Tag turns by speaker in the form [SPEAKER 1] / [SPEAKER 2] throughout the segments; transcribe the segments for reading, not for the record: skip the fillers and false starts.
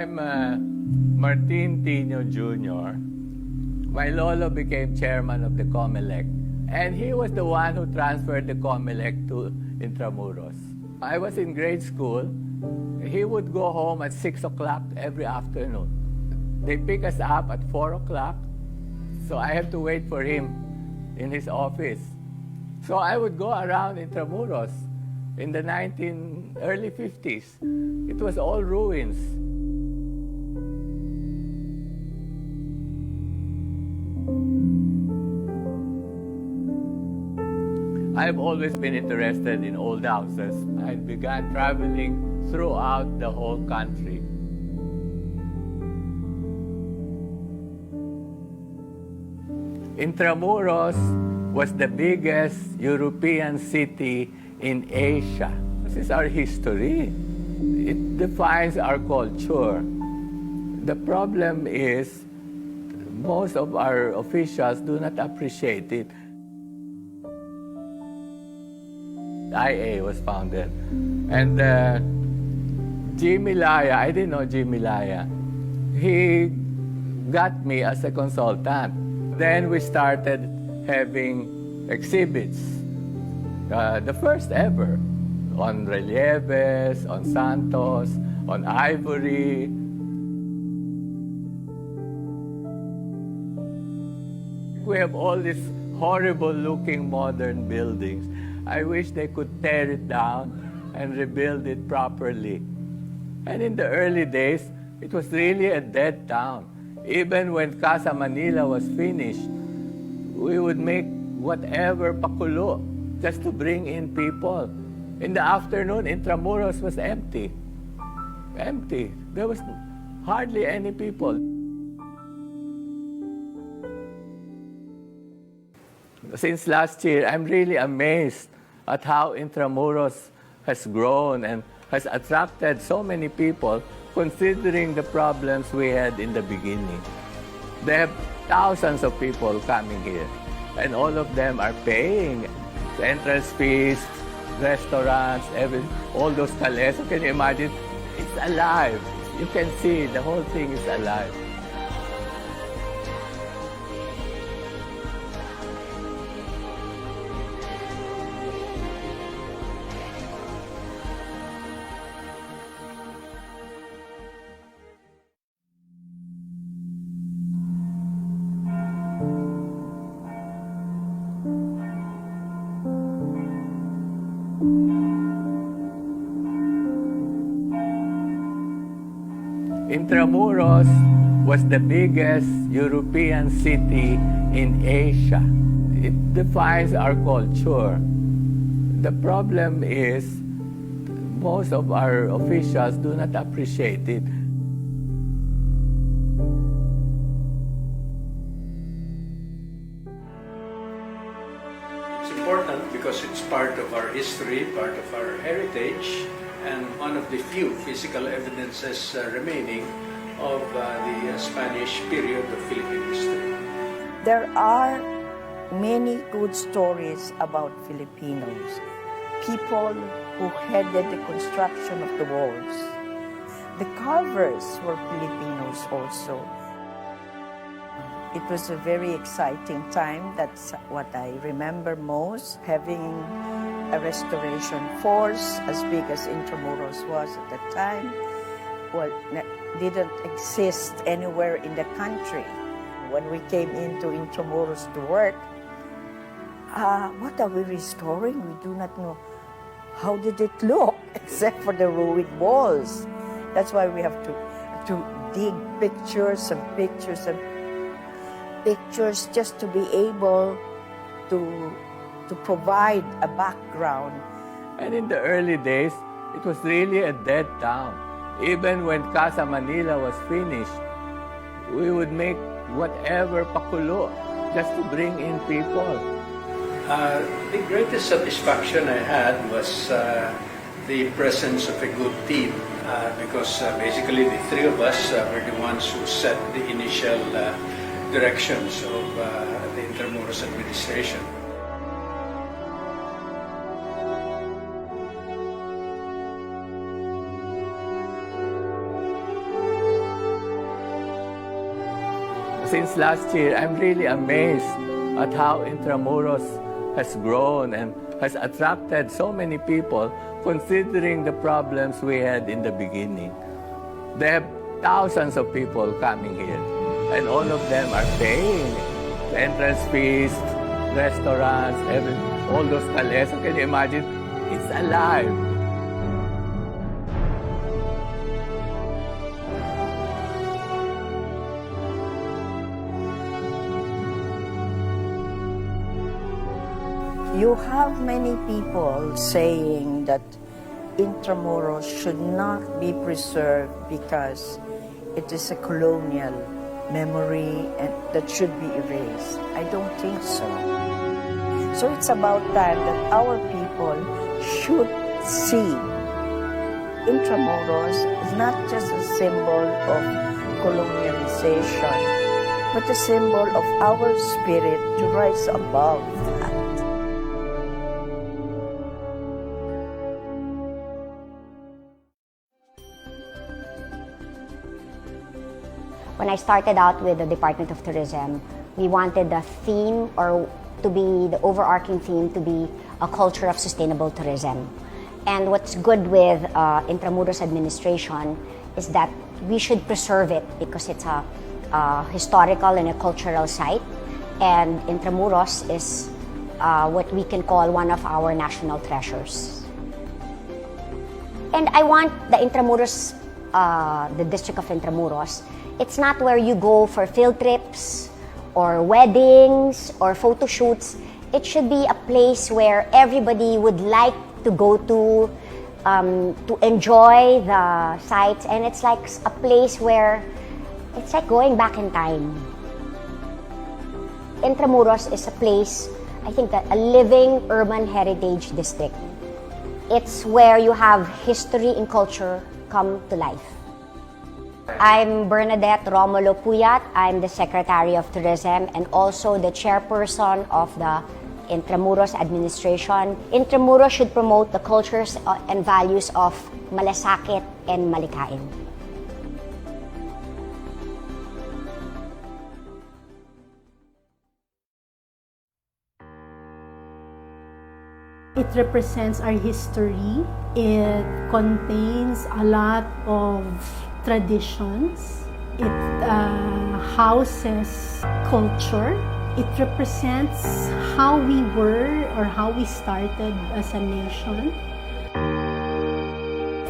[SPEAKER 1] I'm Martin Tino Jr. My lolo became chairman of the COMELEC, and he was the one who transferred the COMELEC to Intramuros. I was in grade school. He would go home at 6 o'clock every afternoon. They pick us up at 4 o'clock, so I have to wait for him in his office. So I would go around Intramuros in the early 50s. It was all ruins. I've always been interested in old houses. I began traveling throughout the whole country. Intramuros was the biggest European city in Asia. This is our history. It defines our culture. The problem is most of our officials do not appreciate it. IA was founded. And Jimmy Laya, I didn't know Jimmy Laya. He got me as a consultant. Then we started having exhibits. The first ever on relieves, on santos, on ivory. We have all these horrible-looking modern buildings. I wish they could tear it down and rebuild it properly. And in the early days, it was really a dead town. Even when Casa Manila was finished, we would make whatever pakulo just to bring in people. In the afternoon, Intramuros was empty. Empty. There was hardly any people. Since last year, I'm really amazed at how Intramuros has grown and has attracted so many people, considering the problems we had in the beginning. They have thousands of people coming here, and all of them are paying entrance fees, restaurants, all those chalets. Can you imagine? It's alive. You can see the whole thing is alive. Intramuros was the biggest European city in Asia. It defines our culture. The problem is most of our officials do not appreciate it.
[SPEAKER 2] It's important because it's part of our history, part of our heritage, and one of the few physical evidences remaining of the Spanish period of Philippine history.
[SPEAKER 3] There are many good stories about Filipinos, people who headed the construction of the walls. The carvers were Filipinos also. It was a very exciting time. That's what I remember most, having a restoration force as big as Intramuros was at the time. Well, didn't exist anywhere in the country. When we came into Intramuros to work, what are we restoring? We do not know. How did it look, except for the ruined walls? That's why we have to dig pictures and pictures and pictures just to be able to provide a background.
[SPEAKER 1] And in the early days, it was really a dead town. Even when Casa Manila was finished, we would make whatever pakulo just to bring in people.
[SPEAKER 2] The greatest satisfaction I had was the presence of a good team because basically the three of us were the ones who set the initial directions of the Intramuros administration.
[SPEAKER 1] Since last year, I'm really amazed at how Intramuros has grown and has attracted so many people considering the problems we had in the beginning. They have thousands of people coming here and all of them are paying the entrance fees, restaurants, all those calesa. Can you imagine? It's alive.
[SPEAKER 3] You have many people saying that Intramuros should not be preserved because it is a colonial memory and that should be erased. I don't think so. So it's about time that our people should see Intramuros as not just a symbol of colonialization, but a symbol of our spirit to rise above that.
[SPEAKER 4] When I started out with the Department of Tourism, we wanted the theme, or to be the overarching theme, to be a culture of sustainable tourism. And what's good with Intramuros administration is that we should preserve it because it's a historical and a cultural site. And Intramuros is what we can call one of our national treasures. And I want the Intramuros, the district of Intramuros, it's not where you go for field trips or weddings or photo shoots. It should be a place where everybody would like to go to enjoy the sights, and it's like a place where it's like going back in time. Intramuros is a place, I think, that a living urban heritage district. It's where you have history and culture come to life. I'm Bernadette Romulo Puyat. I'm the Secretary of Tourism and also the Chairperson of the Intramuros administration. Intramuros should promote the cultures and values of Malasakit and Malikain.
[SPEAKER 5] It represents our history. It contains a lot of traditions. It houses culture. It represents how we were or how we started as a nation.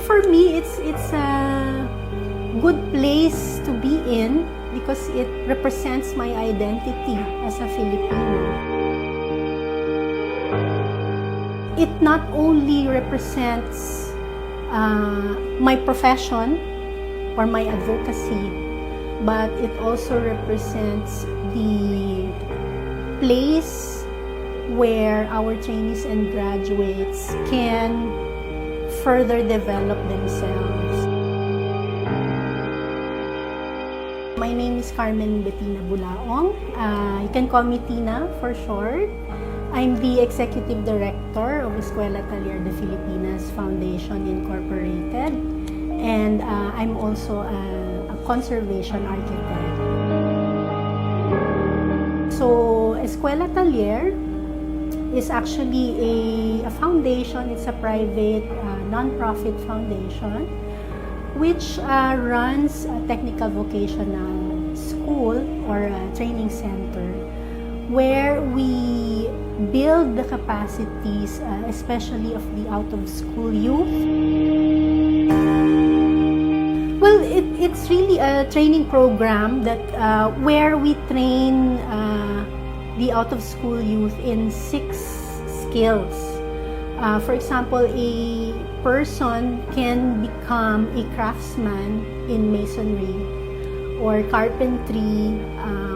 [SPEAKER 5] For me, it's good place to be in because it represents my identity as a Filipino. It not only represents my profession or my advocacy, but it also represents the place where our trainees and graduates can further develop themselves. My name is Carmen Bettina Bulaong. You can call me Tina for short. I'm the Executive Director of Escuela Taller de Filipinas Foundation Incorporated, and I'm also a conservation architect. So, Escuela Taller is actually a foundation. It's a private non-profit foundation which runs a technical vocational school or a training center where we build the capacities, especially of the out-of-school youth. Well, it's really a training program that where we train the out-of-school youth in 6 skills. For example, a person can become a craftsman in masonry or carpentry.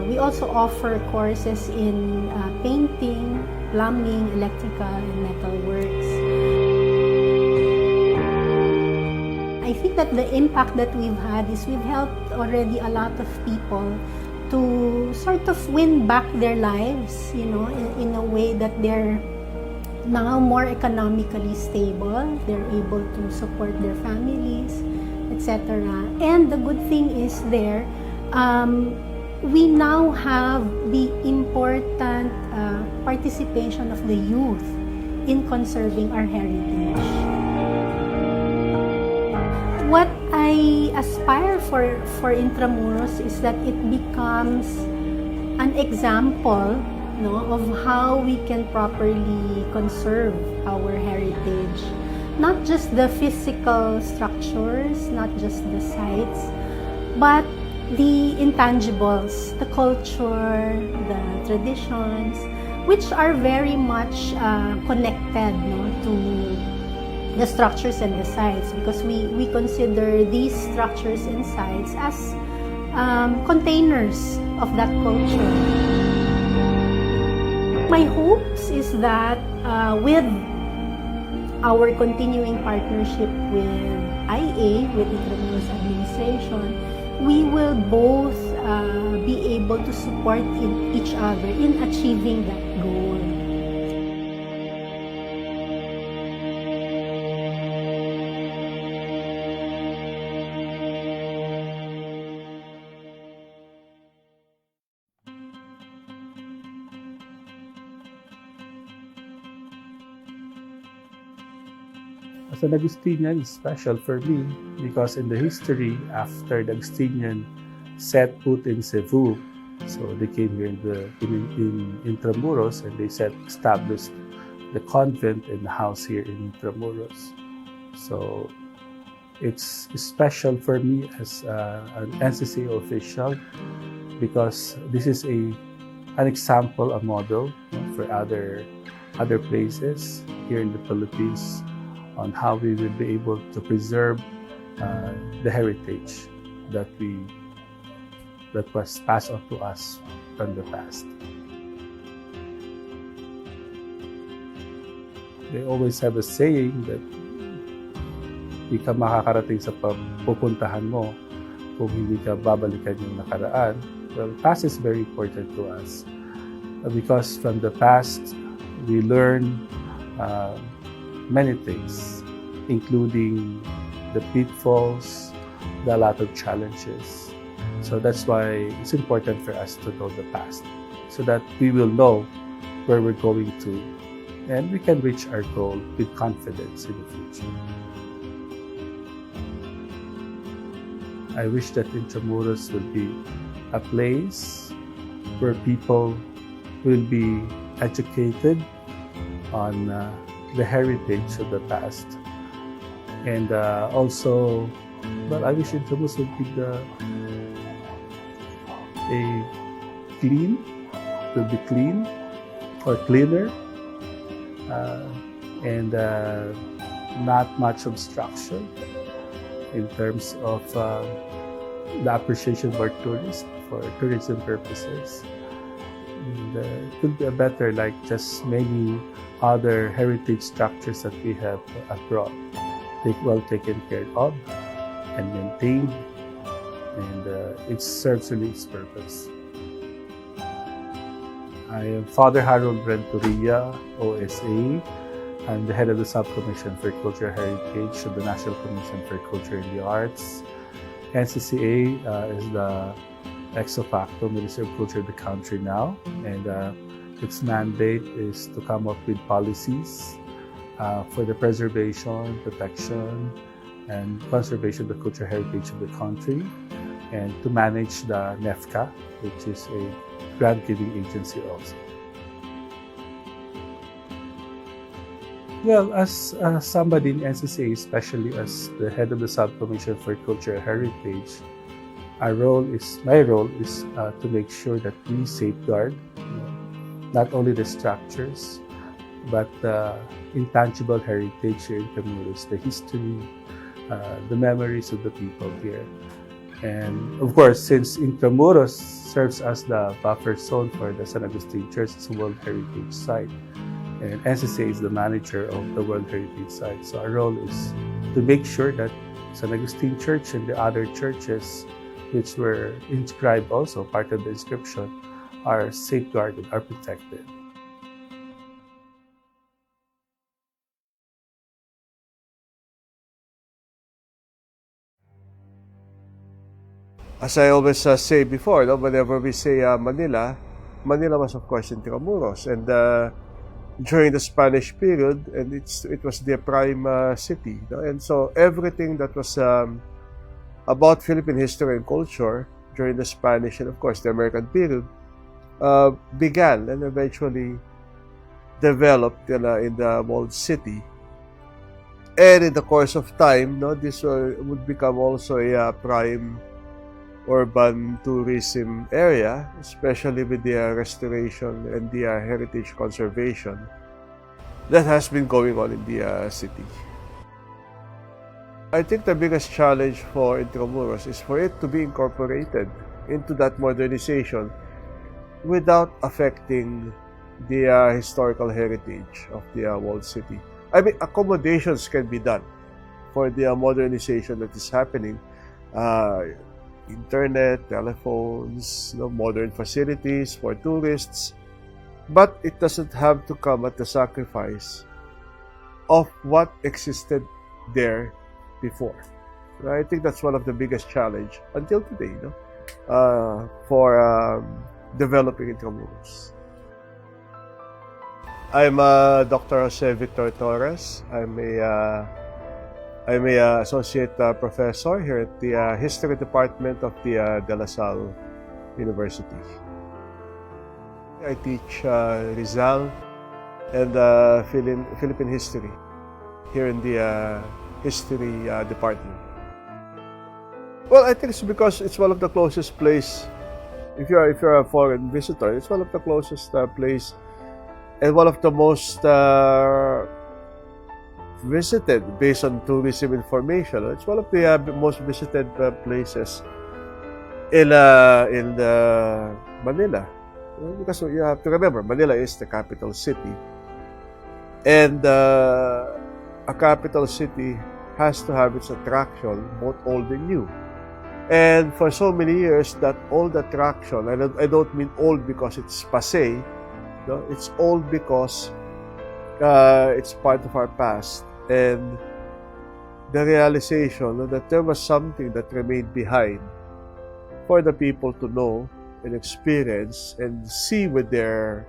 [SPEAKER 5] We also offer courses in painting, plumbing, electrical, and metalworks. I think that the impact that we've had is we've helped already a lot of people to sort of win back their lives, you know, in a way that they're now more economically stable, they're able to support their families, etc. And the good thing is we now have the important participation of the youth in conserving our heritage. What I aspire for Intramuros is that it becomes an example, of how we can properly conserve our heritage. Not just the physical structures, not just the sites, but the intangibles, the culture, the traditions, which are very much connected to the structures and the sites, because we consider these structures and sites as containers of that culture. My hopes is that with our continuing partnership with IA, with Intramuros Administration, we will both be able to support each other in achieving that goal.
[SPEAKER 6] As an Augustinian, it's special for me because in the history, after the Augustinian set foot in Cebu, so they came here in Intramuros and they established the convent and the house here in Intramuros. So it's special for me as an NCC official because this is an example, a model for other places here in the Philippines on how we will be able to preserve the heritage that was passed on to us from the past. They always have a saying that hindi ka makakarating sa pupuntahan mo kung hindi ka babalikan yung nakaraan. Well, past is very important to us because from the past we learn many things, including the pitfalls, a lot of challenges. So that's why it's important for us to know the past so that we will know where we're going to and we can reach our goal with confidence in the future. I wish that Intramuros will be a place where people will be educated on the heritage of the past and also But I wish Intramuros would be clean or cleaner, and not much obstruction in terms of the appreciation for tourists, for tourism purposes. And, it could be better, like just many other heritage structures that we have abroad. They well taken care of and maintained, and it serves really its purpose. I am Father Harold Renteria, OSA. I'm the head of the Subcommission for Cultural Heritage of the National Commission for Culture and the Arts. NCCA is the ex officio Minister of Culture of the country now, and its mandate is to come up with policies for the preservation, protection, and conservation of the cultural heritage of the country, and to manage the NEFCA, which is a grant-giving agency also. Well, as somebody in NCCA, especially as the head of the Subcommission for Cultural Heritage, my role is to make sure that we safeguard not only the structures, but the intangible heritage here in Intramuros, the history, the memories of the people here. And of course, since Intramuros serves as the buffer zone for the San Agustin Church, it's a World Heritage Site, and NCCA is the manager of the World Heritage Site. So our role is to make sure that San Agustin Church and the other churches which were inscribed, also part of the inscription, are safeguarded, are protected.
[SPEAKER 7] As I always say before, whenever we say Manila, Manila was of course Intramuros, and during the Spanish period, and it was their prime city, and so everything that was about Philippine history and culture during the Spanish and of course the American period began and eventually developed in the walled city. And in the course of time, this would become also a prime urban tourism area, especially with the restoration and the heritage conservation that has been going on in the city. I think the biggest challenge for Intramuros is for it to be incorporated into that modernization without affecting the historical heritage of the walled city. I mean, accommodations can be done for the modernization that is happening. Internet, telephones, modern facilities for tourists, but it doesn't have to come at the sacrifice of what existed there before. I think that's one of the biggest challenge until today, for developing Intramuros. I'm Dr. Jose Victor Torres. I'm a associate professor here at the History Department of the De La Salle University. I teach Rizal and Philippine history here in the History Department. Well, I think it's because it's one of the closest place. If you're a foreign visitor, it's one of the closest place and one of the most visited based on tourism information. It's one of the most visited places in Manila. Because you have to remember, Manila is the capital city. And a capital city has to have its attraction, both old and new. And for so many years, that old attraction, and I don't mean old because it's passé, it's old because it's part of our past. And the realization that there was something that remained behind for the people to know and experience and see with their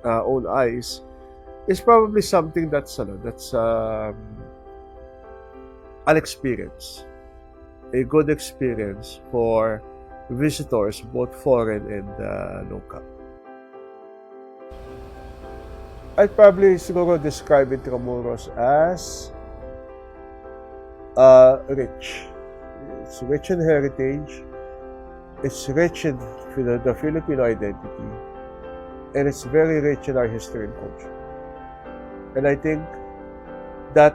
[SPEAKER 7] own eyes is probably something that's an experience, a good experience for visitors, both foreign and local. I'd probably describe Intramuros as rich. It's rich in heritage, it's rich in the Filipino identity, and it's very rich in our history and culture. And I think that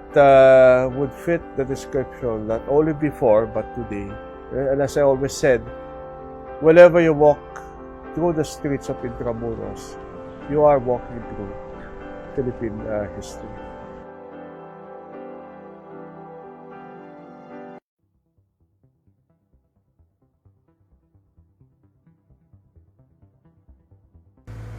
[SPEAKER 7] would fit the description not only before but today. And as I always said, whenever you walk through the streets of Intramuros, you are walking through Philippine history.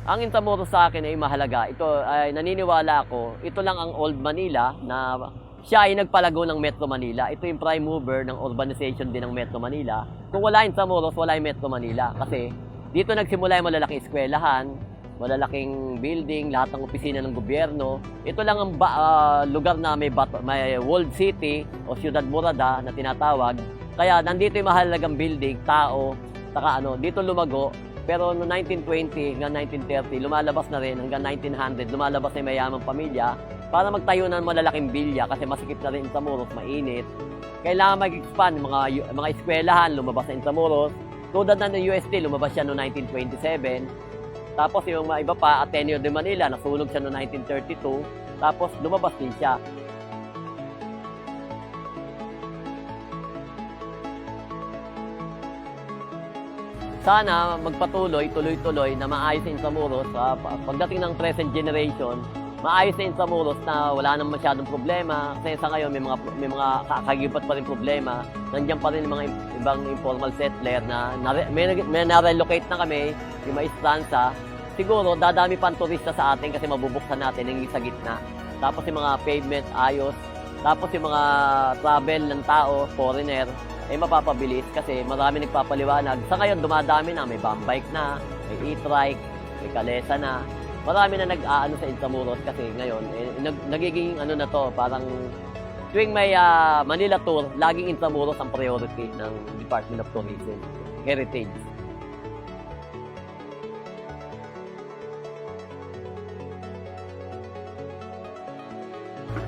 [SPEAKER 8] Ang Intramuros sa akin ay mahalaga. Ito ay naniniwala ako, ito lang ang Old Manila na siya ay nagpalago ng Metro Manila. Ito yung prime mover ng urbanization din ng Metro Manila. Kung wala Intramuros, wala yung Metro Manila. Kasi dito nagsimula yung malalaking eskwelahan, malalaking building, lahat ng opisina ng gobyerno. Ito lang ang lugar na may walled city o Ciudad Morada na tinatawag. Kaya nandito yung mahalagang building, tao, dito lumago. Pero no 1920 hanggang 1930, lumalabas na rin hanggang 1900, lumalabas na yung mayamang pamilya para magtayo ng malalaking bilya kasi masikip na rin Intramuros, mainit. Kailangan mag-expand, mga eskwelahan, lumabas na Intramuros. Tulad na ng UST, lumabas siya no 1927. Tapos yung mga iba pa, Ateneo de Manila, nasunog siya no 1932. Tapos lumabas din siya. Sana magpatuloy, tuloy-tuloy na maayos sa Intramuros. Pagdating ng present generation, maayos sa Intramuros na wala nang masyadong problema. Kasi sa ngayon may mga kakagibat pa rin problema. Nandiyan pa rin yung mga ibang informal settler na may na-relocate na kami, yung mga istansa. Siguro dadami pa ang turista sa atin kasi mabubuksan natin yung sa gitna. Tapos yung mga pavement ayos. Tapos yung mga travel ng tao, foreigner, mapapabilis kasi marami nagpapaliwanag. Sa ngayon, dumadami na. May bum bike na, may e-trike, may kalesa na. Marami na nag-aano sa Intramuros kasi ngayon, nagiging na to, parang tuwing may Manila tour, laging Intramuros ang priority ng Department of Tourism, Heritage.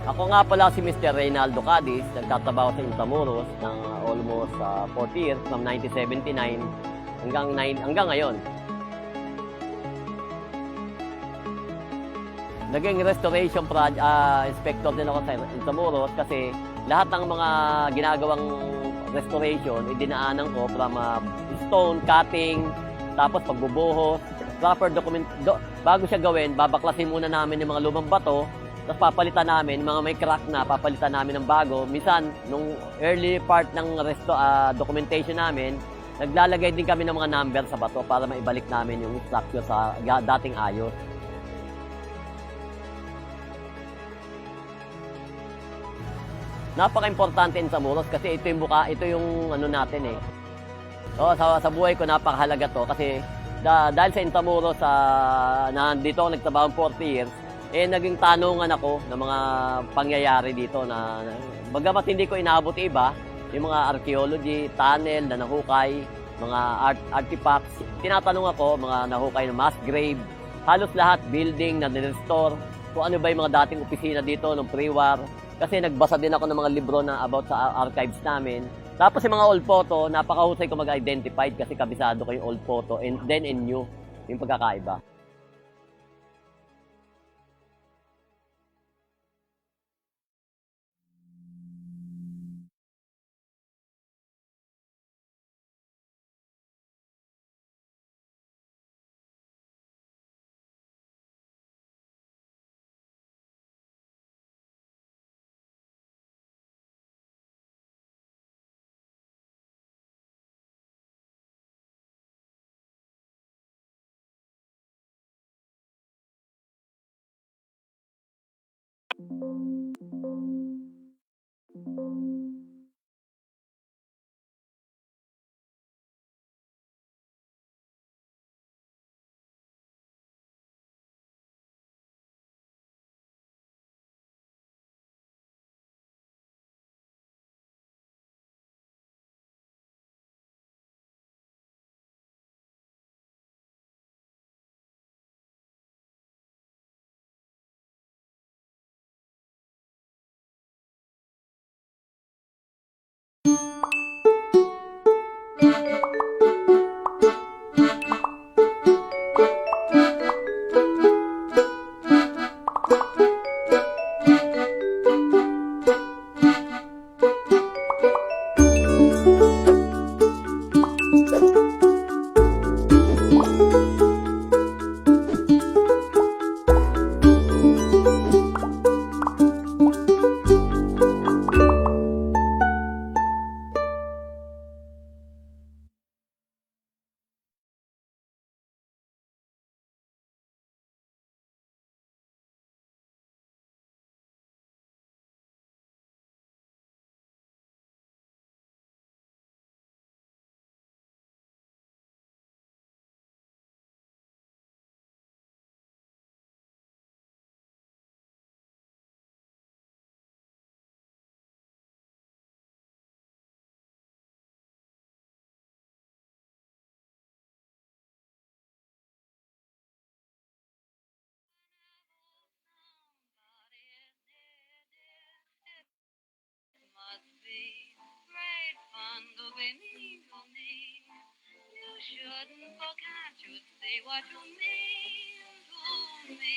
[SPEAKER 8] Ako nga pala si Mr. Reynaldo Cadiz, nagtatrabaho sa Intramuros ng almost 40 years, from 1979 hanggang ngayon. Naging restoration inspector din ako sa Intramuros kasi lahat ng mga ginagawang restoration, dinaanan ko from stone cutting, tapos pagbubuhos, proper document. Bago siya gawin, babaklasin muna namin yung mga lumang bato, tapos papalitan namin, mga may crack na, papalitan namin ng bago. Minsan, nung early part ng documentation namin, naglalagay din kami ng mga number sa bato para maibalik namin yung structure sa dating ayos. Napaka-importante in Intramuros kasi ito yung natin eh. Sa buhay ko napakahalaga to kasi dahil sa Intramuros nandito ako nagtrabaho 40 years, naging tanungan ako ng mga pangyayari dito na bagamat hindi ko inaabot iba, yung mga archaeology, tunnel na nahukay, mga artifacts. Tinatanong ako, mga nahukay ng mass grave, halos lahat building na nirestore, kung ano ba yung mga dating opisina dito ng pre-war. Kasi nagbasa din ako ng mga libro na about sa archives namin. Tapos yung mga old photo, napakahusay ko mag-identify kasi kabisado ko yung old photo and then in new, yung pagkakaiba.
[SPEAKER 9] shouldn't, for can't you see what you mean to me?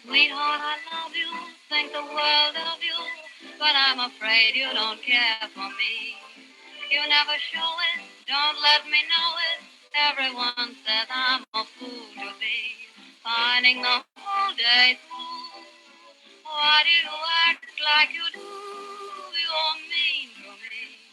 [SPEAKER 9] Sweetheart, I love you, think the world of you, but I'm afraid you don't care for me. You never show it, don't let me know it. Everyone says I'm a fool to be finding the whole day through. Why do you act like you do? You're mean to me.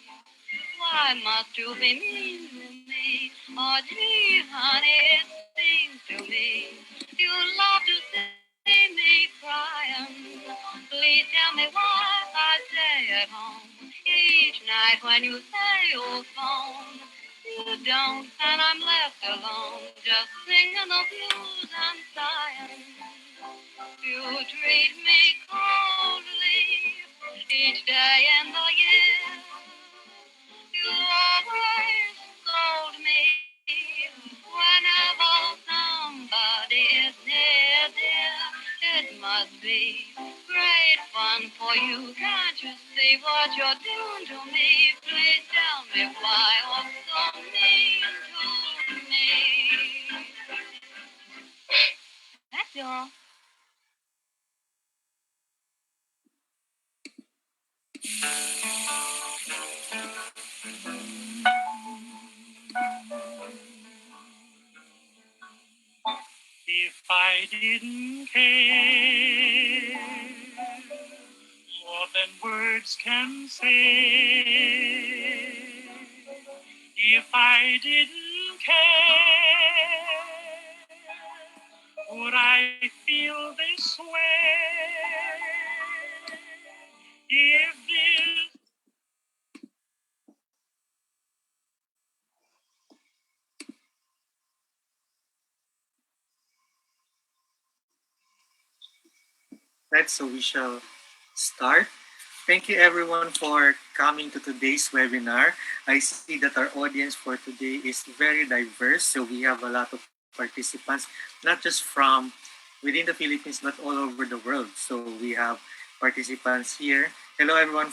[SPEAKER 9] Why must you be mean to me? Oh, gee, honey, it seems to me you love to see me crying. Please tell me why I stay at home each night when you say you'll phone. You don't, and I'm left alone, just singing the blues and sighing. You treat me coldly each day in the year. You always scold me whenever somebody is near, dear. It must be great fun for you. Can't you see what you're doing to me? Please tell me why you're so mean to me. That's all.
[SPEAKER 10] If I didn't care more than words can say, if I didn't care, would I feel this way? If this
[SPEAKER 11] Right, so we shall start. Thank you everyone for coming to today's webinar. I see that our audience for today is very diverse. So we have a lot of participants, not just from within the Philippines, but all over the world. So we have participants here. Hello everyone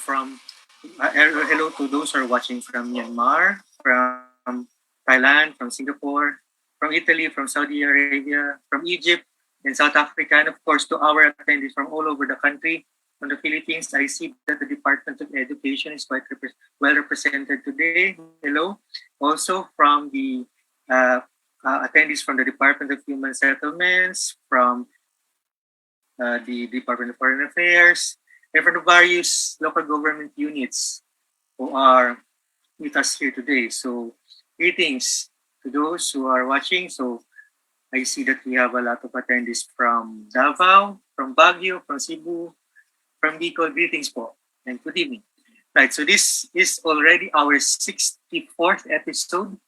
[SPEAKER 11] hello to those who are watching from Myanmar, from Thailand, from Singapore, from Italy, from Saudi Arabia, from Egypt, in South Africa, and of course to our attendees from all over the country. From the Philippines, I see that the Department of Education is quite well represented today. Hello. Also from the attendees from the Department of Human Settlements, from the Department of Foreign Affairs, and from the various local government units who are with us here today. So greetings to those who are watching. So I see that we have a lot of attendees from Davao, from Baguio, from Cebu, from Bicol. Greetings po, and good evening. Right, so this is already our 64th episode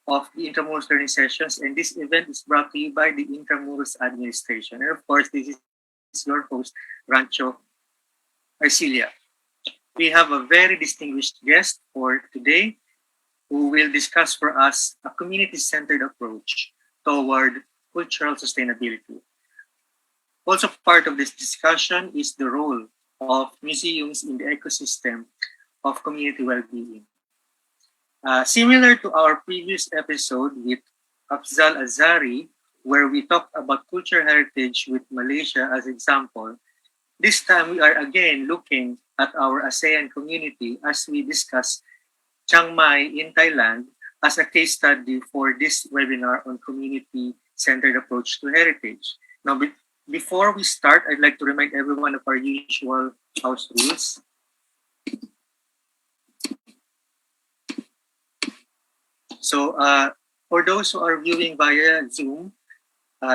[SPEAKER 11] of the Intramuros Learning Sessions, and this event is brought to you by the Intramuros Administration. And of course, this is your host, Rancho Arcilia. We have a very distinguished guest for today who will discuss for us a community-centered approach toward cultural sustainability. Also part of this discussion is the role of museums in the ecosystem of community well-being. Similar to our previous episode with Afzal Azari, where we talked about cultural heritage with Malaysia as example, this time we are again looking at our ASEAN community as we discuss Chiang Mai in Thailand as a case study for this webinar on community-centered approach to heritage. Now, Before we start, I'd like to remind everyone of our usual house rules. So for those who are viewing via Zoom,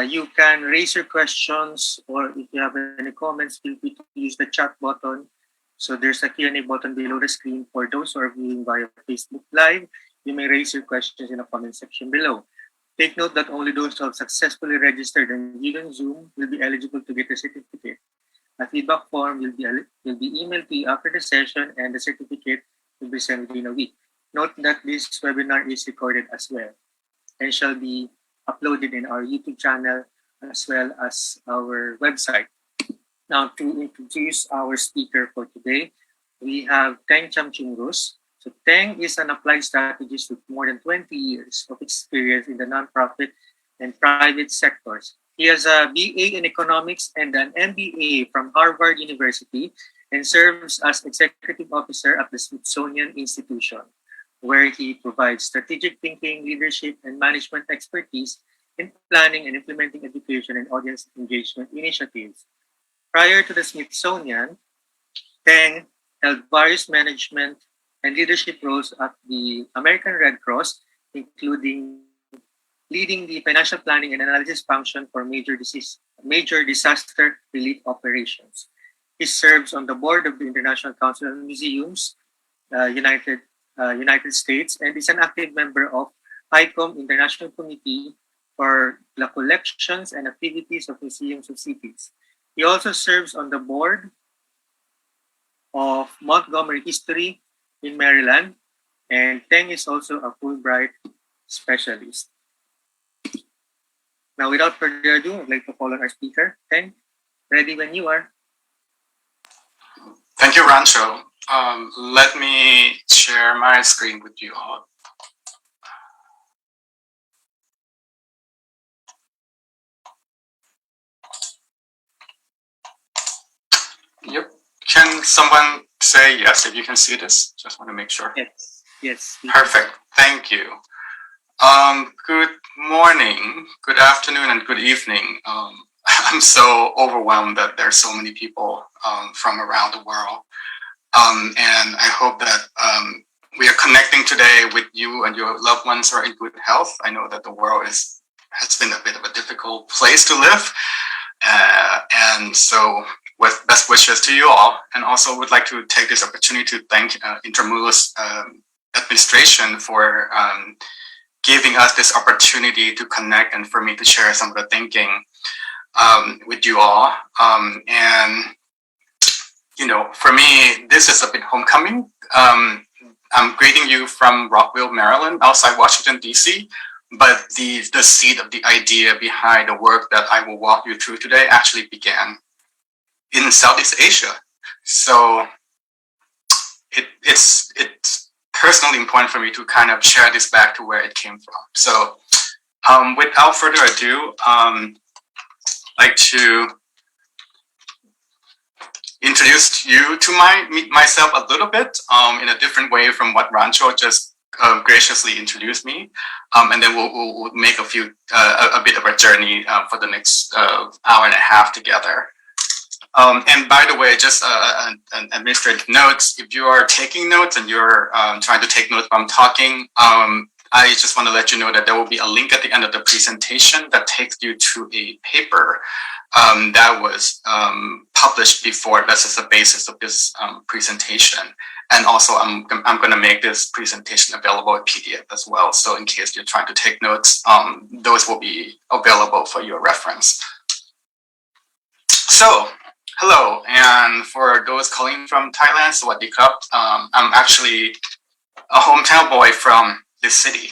[SPEAKER 11] you can raise your questions, or if you have any comments, feel free to use the chat button. So there's a Q&A button below the screen. For those who are viewing via Facebook Live, you may raise your questions in the comment section below. Take note that only those who have successfully registered and viewed on Zoom will be eligible to get a certificate. A feedback form will be emailed to you after the session, and the certificate will be sent within a week. Note that this webinar is recorded as well and shall be uploaded in our YouTube channel as well as our website. Now, to introduce our speaker for today, we have Teng Chamchumrus. So Teng is an applied strategist with more than 20 years of experience in the nonprofit and private sectors. He has a BA in economics and an MBA from Harvard University and serves as executive officer at the Smithsonian Institution, where he provides strategic thinking, leadership, and management expertise in planning and implementing education and audience engagement initiatives. Prior to the Smithsonian, Teng held various management and leadership roles at the American Red Cross, including leading the financial planning and analysis function for major disaster relief operations. He serves on the board of the International Council of Museums, United States, and is an active member of ICOM International Committee for the collections and activities of museums of cities. He also serves on the board of Montgomery History in Maryland, and Teng is also a Fulbright specialist. Now, without further ado, I'd like to call on our speaker. Teng, ready when you are.
[SPEAKER 12] Thank you, Rancho. Let me share my screen with you all. Yep. Can someone say yes if you can see this? Just want to make sure.
[SPEAKER 11] Yes. Yes.
[SPEAKER 12] Perfect. Thank you. Good morning, good afternoon, and good evening. I'm so overwhelmed that there's so many people from around the world. And I hope that we are connecting today with you and your loved ones who are in good health. I know that the world has been a bit of a difficult place to live. And so with best wishes to you all. And also would like to take this opportunity to thank Intramuros administration for giving us this opportunity to connect and for me to share some of the thinking with you all. And you know, for me, this is a bit homecoming. I'm greeting you from Rockville, Maryland, outside Washington, D.C., but the seed of the idea behind the work that I will walk you through today actually began in Southeast Asia. So it's personally important for me to kind of share this back to where it came from. So without further ado, I'd like to introduce you to myself a little bit in a different way from what Rancho just graciously introduced me, and then we'll make a bit of a journey for the next hour and a half together. And by the way, just an administrative notes, if you are taking notes and you're trying to take notes while I'm talking, I just want to let you know that there will be a link at the end of the presentation that takes you to a paper that was published before. That's just the basis of this presentation. And also, I'm going to make this presentation available in PDF as well. So in case you're trying to take notes, those will be available for your reference. So, hello, and for those calling from Thailand, Sawadee Krap. I'm actually a hometown boy from this city.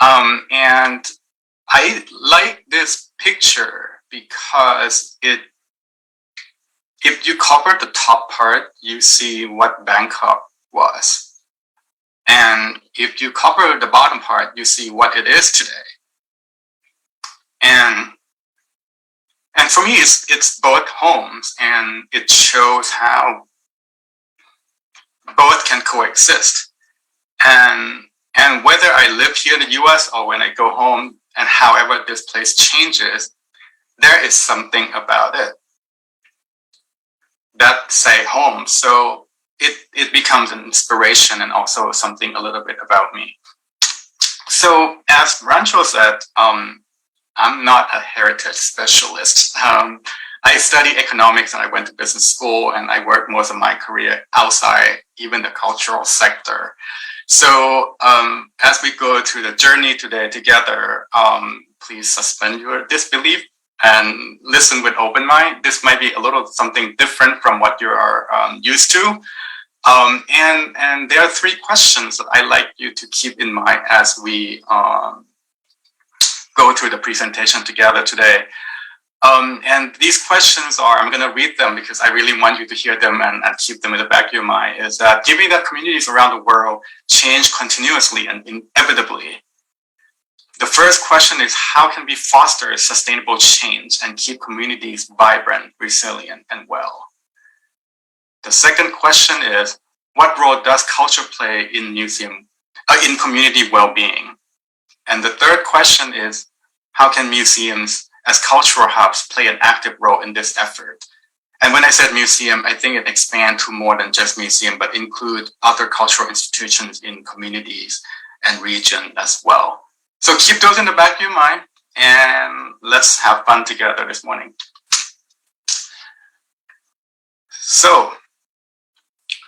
[SPEAKER 12] And I like this picture because if you cover the top part, you see what Bangkok was. And if you cover the bottom part, you see what it is today. And for me, it's both homes, and it shows how both can coexist. And whether I live here in the US or when I go home, and however this place changes, there is something about it that say home. So it becomes an inspiration and also something a little bit about me. So as Rancho said, I'm not a heritage specialist. I studied economics and I went to business school and I worked most of my career outside even the cultural sector. So as we go through the journey today together, please suspend your disbelief and listen with open mind. This might be a little something different from what you are used to. And there are three questions that I like you to keep in mind as we go through the presentation together today. And these questions are, I'm going to read them because I really want you to hear them and keep them in the back of your mind, is that given that communities around the world change continuously and inevitably, the first question is, how can we foster sustainable change and keep communities vibrant, resilient, and well? The second question is, what role does culture play in in community well-being? And the third question is, how can museums as cultural hubs play an active role in this effort? And when I said museum, I think it expands to more than just museum, but include other cultural institutions in communities and region as well. So keep those in the back of your mind and let's have fun together this morning. So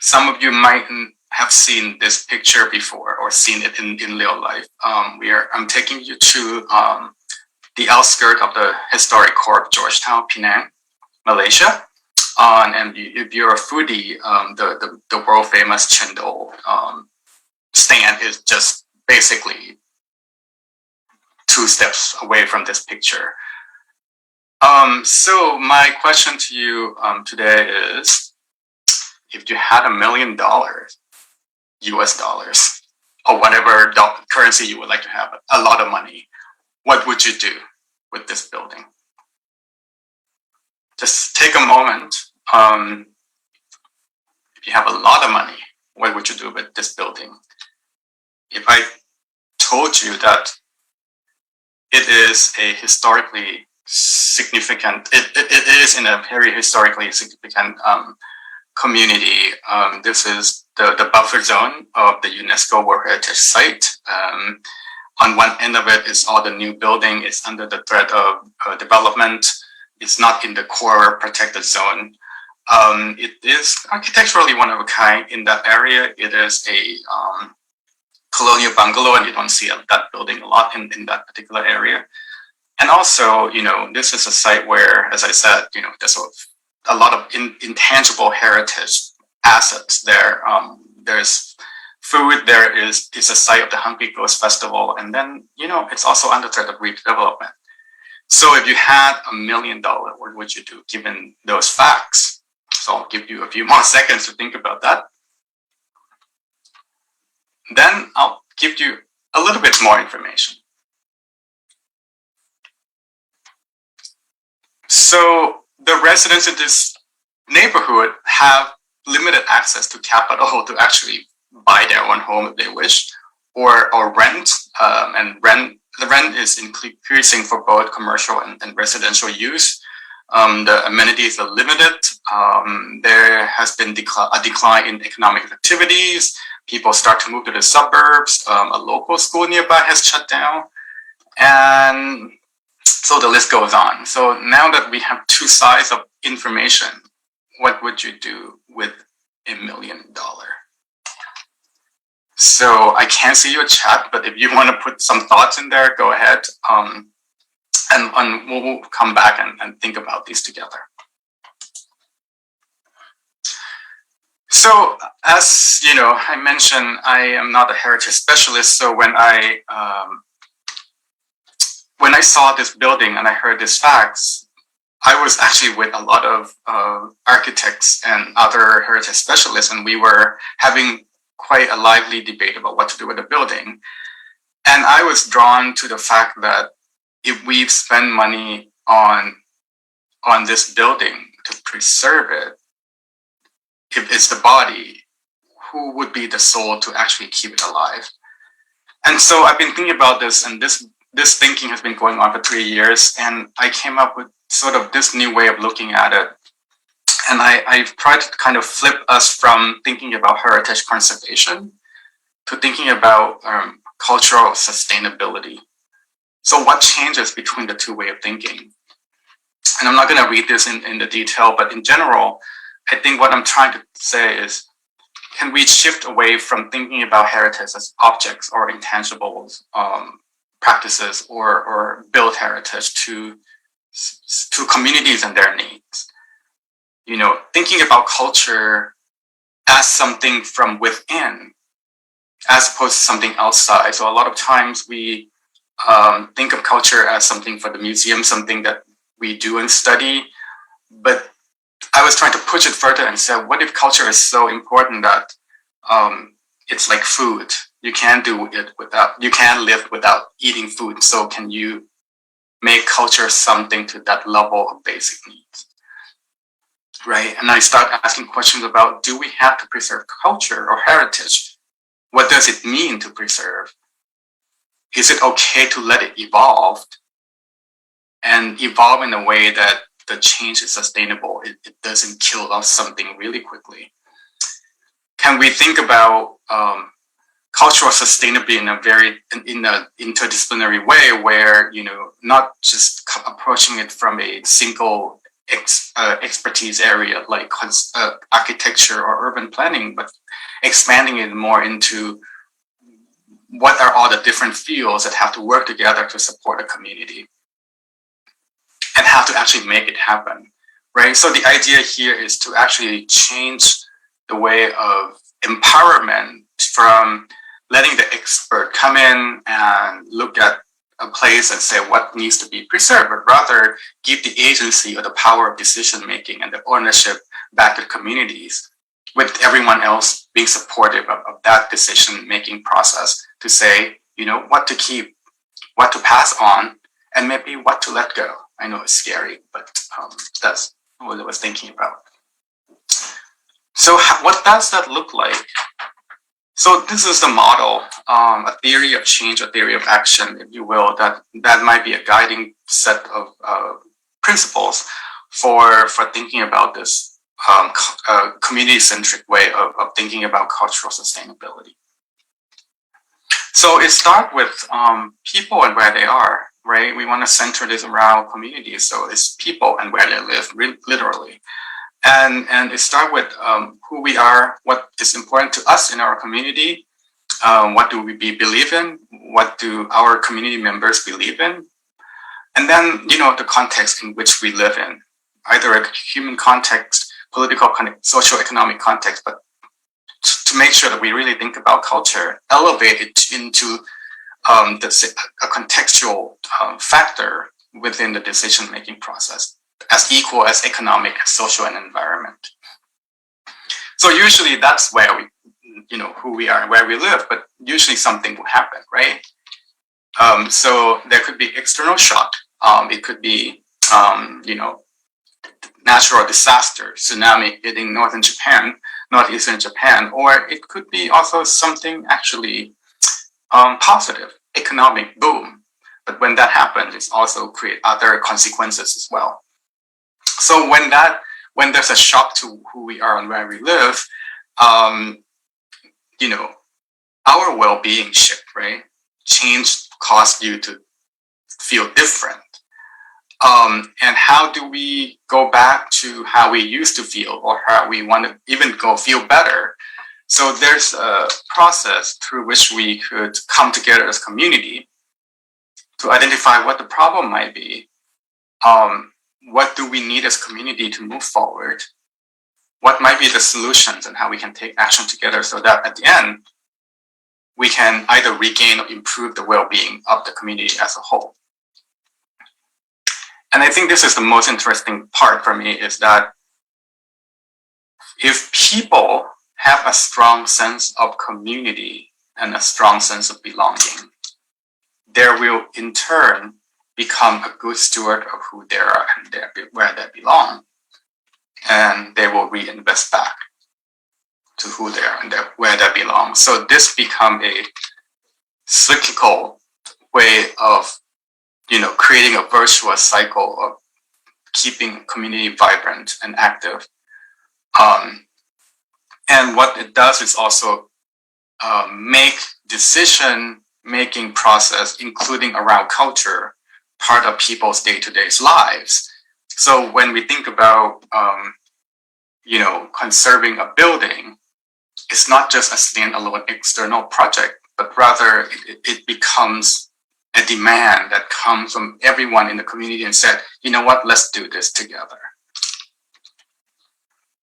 [SPEAKER 12] some of you might have seen this picture before or seen it in real life. I'm taking you to the outskirts of the historic core of Georgetown, Penang, Malaysia. And if you're a foodie, the world famous chendol stand is just basically 2 steps away from this picture. So my question to you today is, if you had $1 million, US dollars, or whatever currency you would like to have, a lot of money, what would you do with this building? Just take a moment. If you have a lot of money, what would you do with this building? If I told you that it is a historically significant, it is in a very historically significant community. This is the buffer zone of the UNESCO World Heritage Site. On one end of it is all the new building. It's under the threat of development. It's not in the core protected zone. It is architecturally one of a kind in that area. It is a colonial bungalow, and you don't see that building a lot in that particular area. And also, this is a site where, as I said, there's a lot of intangible heritage assets there. There's food, there is a site of the Hungry Ghost Festival, and then, it's also under threat of redevelopment. So if you had $1 million, what would you do given those facts? So I'll give you a few more seconds to think about that. Then I'll give you a little bit more information. So the residents in this neighborhood have limited access to capital to actually buy their own home if they wish, or rent. The rent is increasing for both commercial and residential use. The amenities are limited. There has been a decline in economic activities. People start to move to the suburbs. A local school nearby has shut down. And so the list goes on. So now that we have 2 sides of information, what would you do with $1 million? So I can't see your chat, but if you want to put some thoughts in there, go ahead. And we'll come back and think about these together. So as I mentioned, I am not a heritage specialist. So when I saw this building and I heard these facts, I was actually with a lot of architects and other heritage specialists, and we were having quite a lively debate about what to do with the building. And I was drawn to the fact that if we spend money on this building to preserve it, if it's the body, who would be the soul to actually keep it alive? And so I've been thinking about this, and this thinking has been going on for 3 years, and I came up with sort of this new way of looking at it. And I've tried to kind of flip us from thinking about heritage conservation to thinking about cultural sustainability. So what changes between the two ways of thinking? And I'm not going to read this in the detail, but in general, I think what I'm trying to say is, can we shift away from thinking about heritage as objects or intangibles, practices, or build heritage to communities and their needs? You know, thinking about culture as something from within, as opposed to something outside. So a lot of times we think of culture as something for the museum, something that we do and study. But I was trying to push it further and say, what if culture is so important that it's like food? You can't live without eating food. So can you make culture something to that level of basic needs? Right? And I start asking questions about, do we have to preserve culture or heritage? What does it mean to preserve? Is it okay to let it evolve and evolve in a way that the change is sustainable? It doesn't kill off something really quickly. Can we think about cultural sustainability in an interdisciplinary way, where, you know, not just approaching it from a single expertise area like architecture or urban planning, but expanding it more into what are all the different fields that have to work together to support a community and have to actually make it happen, right? So the idea here is to actually change the way of empowerment from letting the expert come in and look at a place and say what needs to be preserved, but rather give the agency or the power of decision making and the ownership back to communities, with everyone else being supportive of that decision making process to say, you know, what to keep, what to pass on, and maybe what to let go. I know it's scary, but that's what I was thinking about. So what does that look like? So this is the model, a theory of change, a theory of action, if you will, that might be a guiding set of principles for thinking about this community-centric way of thinking about cultural sustainability. So it starts with people and where they are, right? We want to center this around communities. So it's people and where they live, literally. And it starts with who we are, what is important to us in our community, what do we believe in, what do our community members believe in, and then, you know, the context in which we live in, either a human context, political context, socio-economic context, but to make sure that we really think about culture, elevate it into a contextual factor within the decision-making process, as equal as economic, social, and environment. So usually that's where we, you know, who we are and where we live, but usually something will happen, right? So there could be external shock. It could be, you know, natural disaster, tsunami hitting northeastern Japan, or it could be also something actually positive, economic boom. But when that happens, it also creates other consequences as well. So when there's a shock to who we are and where we live, you know, our well-being shift, right? Change caused you to feel different. And how do we go back to how we used to feel, or how we want to even go feel better? So there's a process through which we could come together as a community to identify what the problem might be. What do we need as a community to move forward? What might be the solutions and how we can take action together so that at the end, we can either regain or improve the well-being of the community as a whole. And I think this is the most interesting part for me, is that if people have a strong sense of community and a strong sense of belonging, there will in turn become a good steward of who they are and where they belong. And they will reinvest back to who they are and where they belong. So this become a cyclical way of, you know, creating a virtuous cycle of keeping community vibrant and active. And what it does is also make decision-making process, including around culture, part of people's day-to-day lives. So when we think about, conserving a building, it's not just a standalone external project, but rather it becomes a demand that comes from everyone in the community and said, you know what, let's do this together.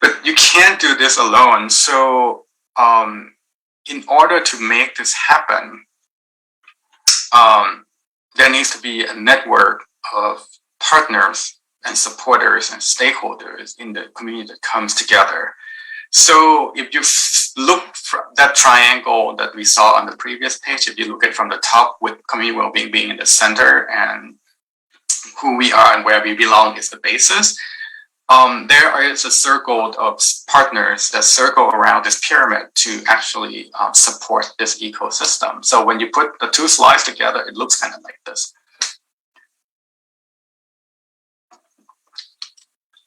[SPEAKER 12] But you can't do this alone. So in order to make this happen, there needs to be a network of partners and supporters and stakeholders in the community that comes together. So if you look from that triangle that we saw on the previous page, if you look at it from the top with community well-being being in the center and who we are and where we belong is the basis, there is a circle of partners that circle around this pyramid to actually support this ecosystem. So when you put the two slides together, it looks kind of like this.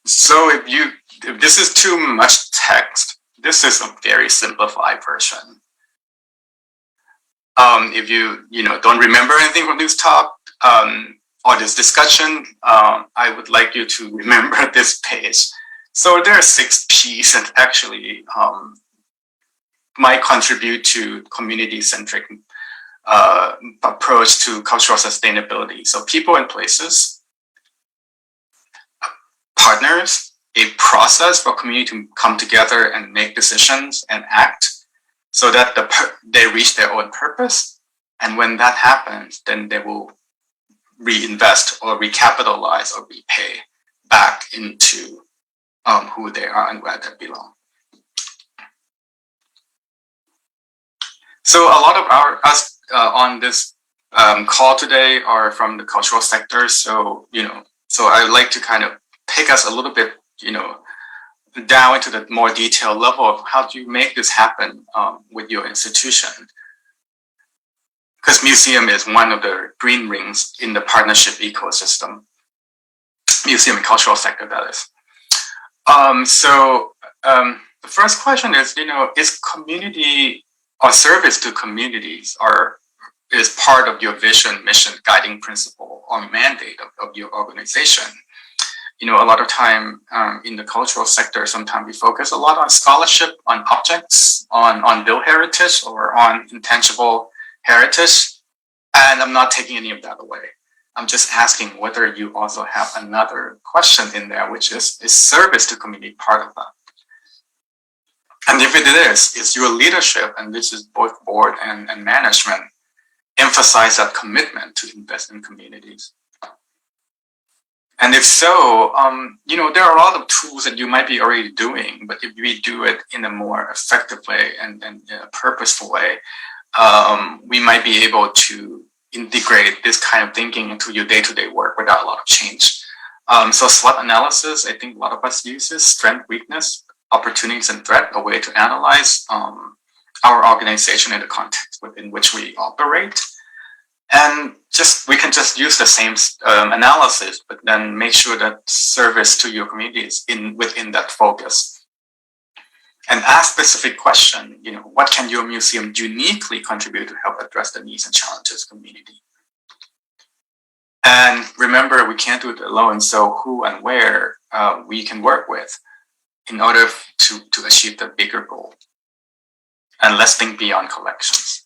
[SPEAKER 12] So if this is too much text, this is a very simplified version. If you don't remember anything from this talk or this discussion, I would like you to remember this page. So there are 6 P's that actually might contribute to community-centric approach to cultural sustainability. So people and places, partners, a process for community to come together and make decisions and act so that they reach their own purpose. And when that happens, then they will reinvest or recapitalize or repay back into who they are and where they belong. So a lot of us on this call today are from the cultural sector. So, so I'd like to kind of take us a little bit, down into the more detailed level of how do you make this happen with your institution. Because museum is one of the green rings in the partnership ecosystem. Museum and cultural sector, that is. The first question is, is community or service to communities is part of your vision, mission, guiding principle, or mandate of your organization? A lot of time in the cultural sector, sometimes we focus a lot on scholarship, on objects, on built heritage, or on intangible heritage. And I'm not taking any of that away. I'm just asking whether you also have another question in there, which is service to community part of that? And if it is your leadership, and this is both board and management, emphasize that commitment to invest in communities? And if so, there are a lot of tools that you might be already doing, but if we do it in a more effective way and in a purposeful way, we might be able to integrate this kind of thinking into your day-to-day work without a lot of change. So SWOT analysis, I think a lot of us use this: strength, weakness, opportunities, and threat, a way to analyze our organization in the context within which we operate. And we can just use the same analysis, but then make sure that service to your community is within that focus. And ask specific question, what can your museum uniquely contribute to help address the needs and challenges of the community? And remember, we can't do it alone, so who and where we can work with in order to achieve the bigger goal. And let's think beyond collections.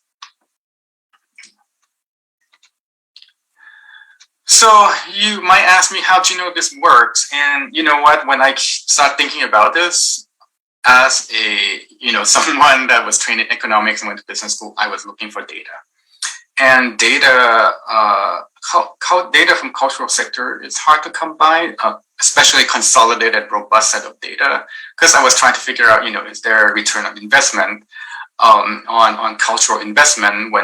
[SPEAKER 12] So you might ask me, how do you know this works? And you know what, when I start thinking about this, as someone that was trained in economics and went to business school, I was looking for data. And data from cultural sector is hard to come by, especially consolidated, robust set of data, because I was trying to figure out, is there a return on investment on cultural investment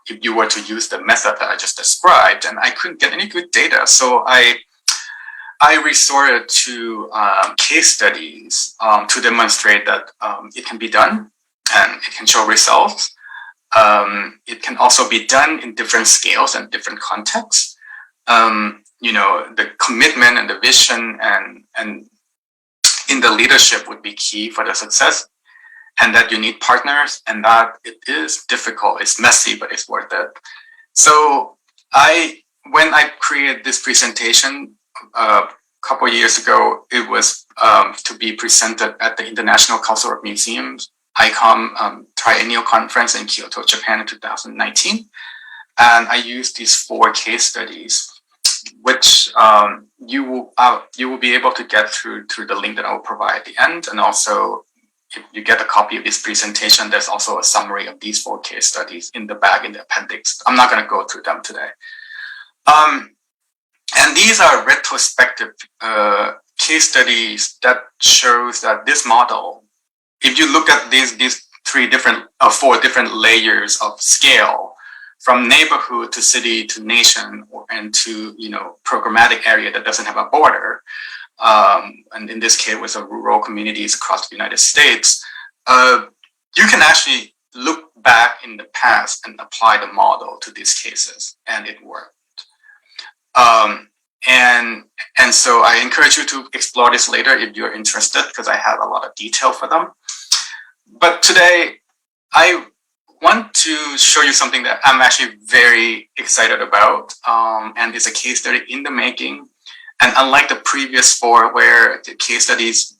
[SPEAKER 12] if you were to use the method that I just described, and I couldn't get any good data. So I resorted to case studies to demonstrate that it can be done and it can show results. It can also be done in different scales and different contexts. the commitment and the vision and in the leadership would be key for the success, and that you need partners, and that it is difficult, it's messy, but it's worth it. So when I created this presentation a couple of years ago, it was to be presented at the International Council of Museums ICOM Triennial Conference in Kyoto, Japan in 2019. And I used these 4 case studies, which you will be able to get through the link that I will provide at the end. And also, if you get a copy of this presentation, there's also a summary of these 4 case studies in the back in the appendix. I'm not going to go through them today. And these are retrospective case studies that shows that this model, if you look at these 4 different layers of scale, from neighborhood to city to nation, and to programmatic area that doesn't have a border, and in this case with rural communities across the United States, you can actually look back in the past and apply the model to these cases, and it worked. And so I encourage you to explore this later if you're interested, because I have a lot of detail for them. But today, I want to show you something that I'm actually very excited about, and it's a case study in the making. And unlike the previous 4, where the case studies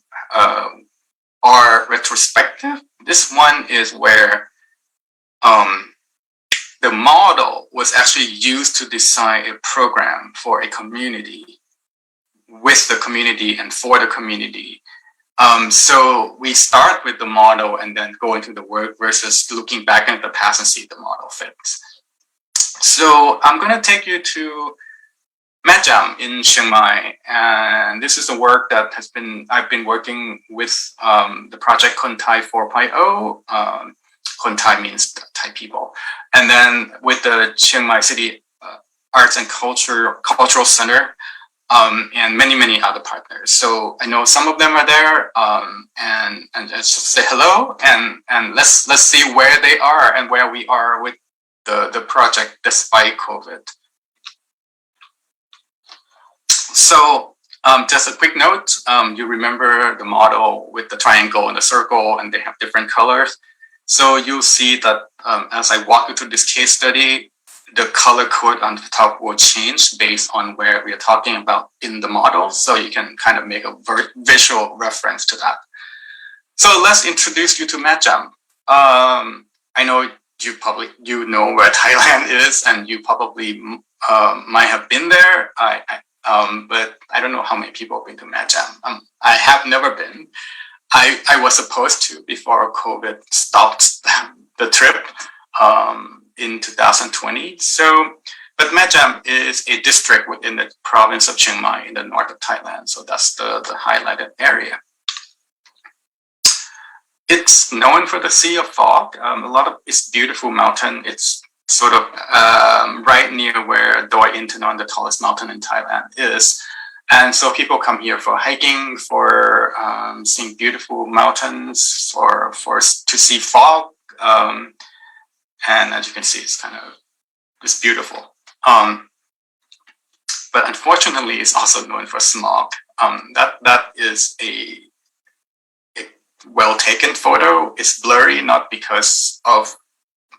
[SPEAKER 12] are retrospective, this one is where the model was actually used to design a program for a community, with the community and for the community. So we start with the model and then go into the work versus looking back at the past and see if the model fits. So I'm going to take you to Metjam in Chiang Mai, and this is a work that I've been working with the project Kontai 4.0. Kontai means Thai people, and then with the Chiang Mai City Arts and Cultural Center, and many other partners. So I know some of them are there, and let's just say hello, and let's see where they are and where we are with the project despite COVID. So just a quick note, you remember the model with the triangle and the circle, and they have different colors. So you'll see that as I walk you through this case study, the color code on the top will change based on where we are talking about in the model. So you can kind of make a visual reference to that. So let's introduce you to Metjam. I know you know where Thailand is, and you probably might have been there. But I don't know how many people have been to Metjam. I have never been. I was supposed to before COVID stopped the trip in 2020. But Metjam is a district within the province of Chiang Mai in the north of Thailand. So that's the highlighted area. It's known for the Sea of Fog. It's beautiful mountain. It's sort of right near where Doi Intanon, the tallest mountain in Thailand, is. And so people come here for hiking, for seeing beautiful mountains, to see fog. And as you can see, it's beautiful. But unfortunately, it's also known for smog. That is a well-taken photo. It's blurry, not because of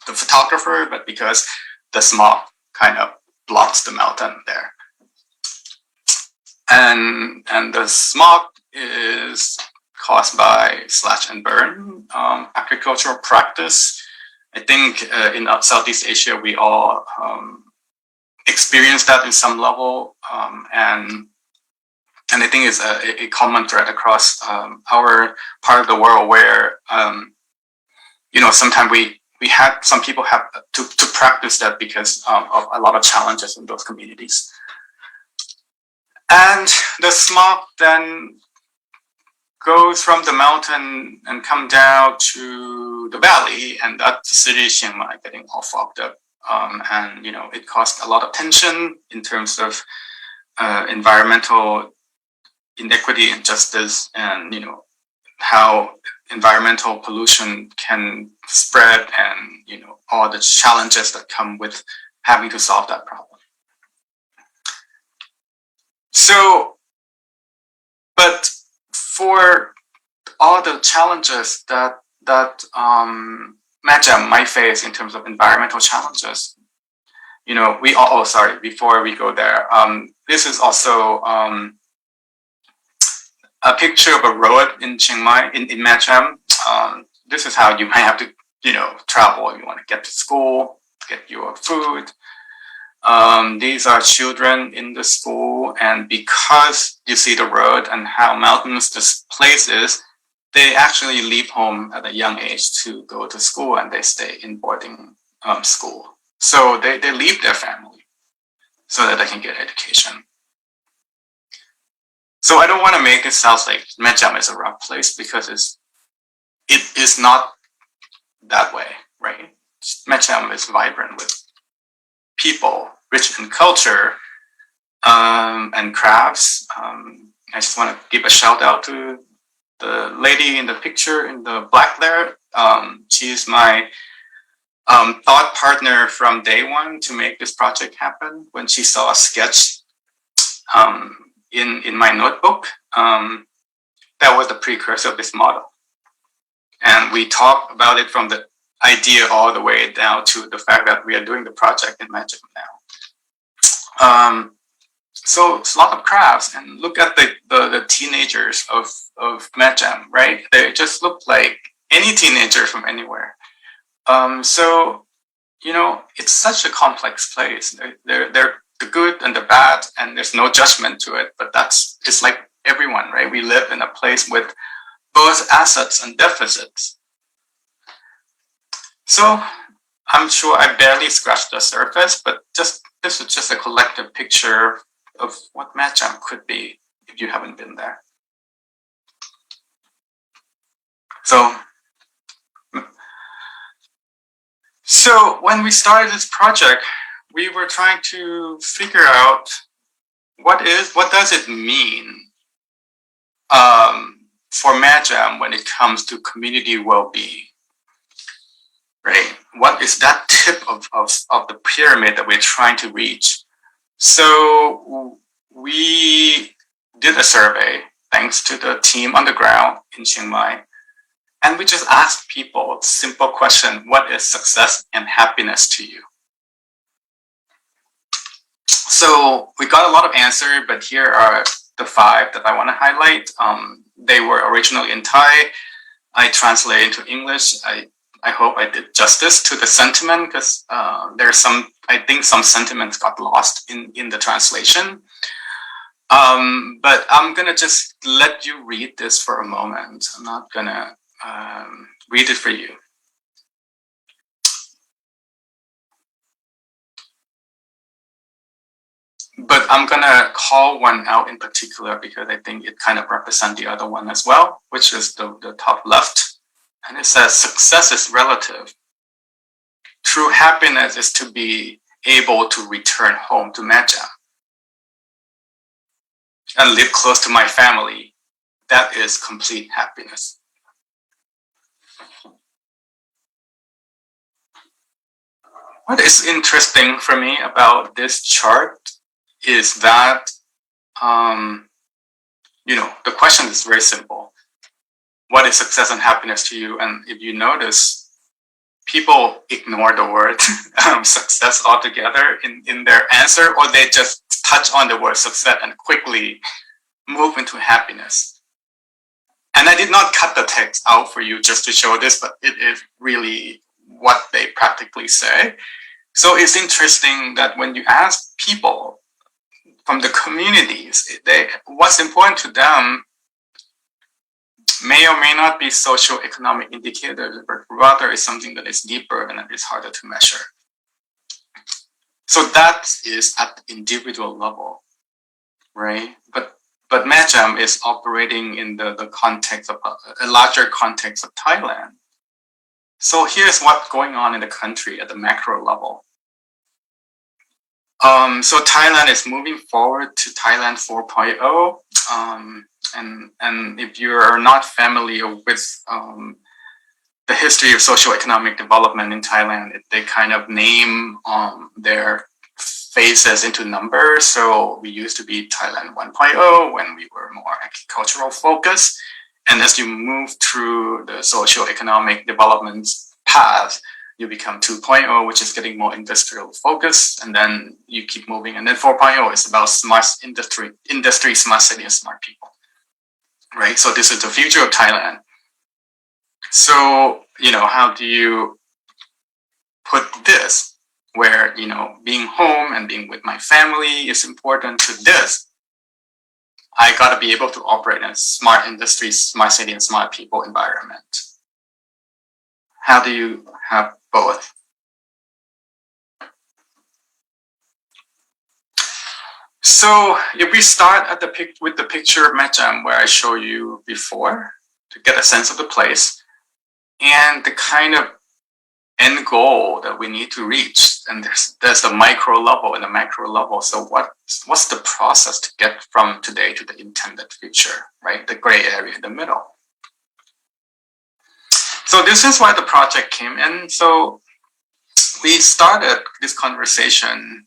[SPEAKER 12] the photographer, but because the smog kind of blocks the mountain there. And the smog is caused by slash and burn agricultural practice. I think in Southeast Asia, we all experience that in some level. And I think it's a common thread across our part of the world where, sometimes some people have to practice that because of a lot of challenges in those communities. And the smog then goes from the mountain and come down to the valley, and that's the city of Chiang Mai getting all fogged up. And it caused a lot of tension in terms of environmental inequity and justice, and how environmental pollution can spread, and all the challenges that come with having to solve that problem. So, but for all the challenges that Majam might face in terms of environmental challenges, you know, sorry, before we go there, this is also a picture of a road in Chiang Mai, in Majam. This is how you might have to, you know, travel. You want to get to school, get your food. These are children in the school, and because you see the road and how mountainous this place is, they actually leave home at a young age to go to school, and they stay in boarding school. So they leave their family so that they can get education. So I don't want to make it sound like Majam is a rough place, because it is not that way, right? Majam is vibrant with people, rich in culture and crafts. I just want to give a shout out to the lady in the picture in the black there. She's my thought partner from day one to make this project happen. When she saw a sketch in my notebook, that was the precursor of this model. And we talk about it from the idea all the way down to the fact that we are doing the project in Majam now. So it's a lot of crafts, and look at the teenagers of Majam, right? They just look like any teenager from anywhere. So, you know, it's such a complex place. They're the good and the bad, and there's no judgment to it, but it's like everyone, right? We live in a place with both assets and deficits. So I'm sure I barely scratched the surface, but this is just a collective picture of what Majam could be if you haven't been there. So when we started this project, we were trying to figure out what does it mean for Majam when it comes to community well-being, right? What is that tip of the pyramid that we're trying to reach? So we did a survey thanks to the team on the ground in Chiang Mai. And we just asked people a simple question: what is success and happiness to you? So we got a lot of answers, but here are the 5 that I want to highlight. They were originally in Thai. I translated into English. I hope I did justice to the sentiment, because I think some sentiments got lost in the translation. But I'm gonna just let you read this for a moment. I'm not gonna read it for you. But I'm gonna call one out in particular because I think it kind of represents the other one as well, which is the top left. And it says, success is relative. True happiness is to be able to return home to Majam and live close to my family. That is complete happiness. What is interesting for me about this chart is that, you know, the question is very simple. What is success and happiness to you? And if you notice, people ignore the word success altogether in their answer, or they just touch on the word success and quickly move into happiness. And I did not cut the text out for you just to show this, but it is really what they practically say. So it's interesting that when you ask people from the communities, what's important to them may or may not be socioeconomic indicators, but rather is something that is deeper and it is harder to measure. So that is at the individual level, right? But Majam is operating in the context of a larger context of Thailand. So here's what's going on in the country at the macro level. So Thailand is moving forward to Thailand 4.0. And if you're not familiar with the history of socioeconomic development in Thailand, they kind of name their phases into numbers. So we used to be Thailand 1.0 when we were more agricultural focused. And as you move through the socio-economic development path, you become 2.0, which is getting more industrial focused. And then you keep moving. And then 4.0 is about smart industry, smart city, and smart people. Right? So this is the future of Thailand. So, how do you put this where, being home and being with my family is important to this? I got to be able to operate in a smart industry, smart city, and smart people environment. How do you have both? So if we start at with the picture of Mecham where I showed you before to get a sense of the place and the kind of end goal that we need to reach, and there's the micro level and the macro level. So what's the process to get from today to the intended future, right? The gray area in the middle. So this is why the project came in. So we started this conversation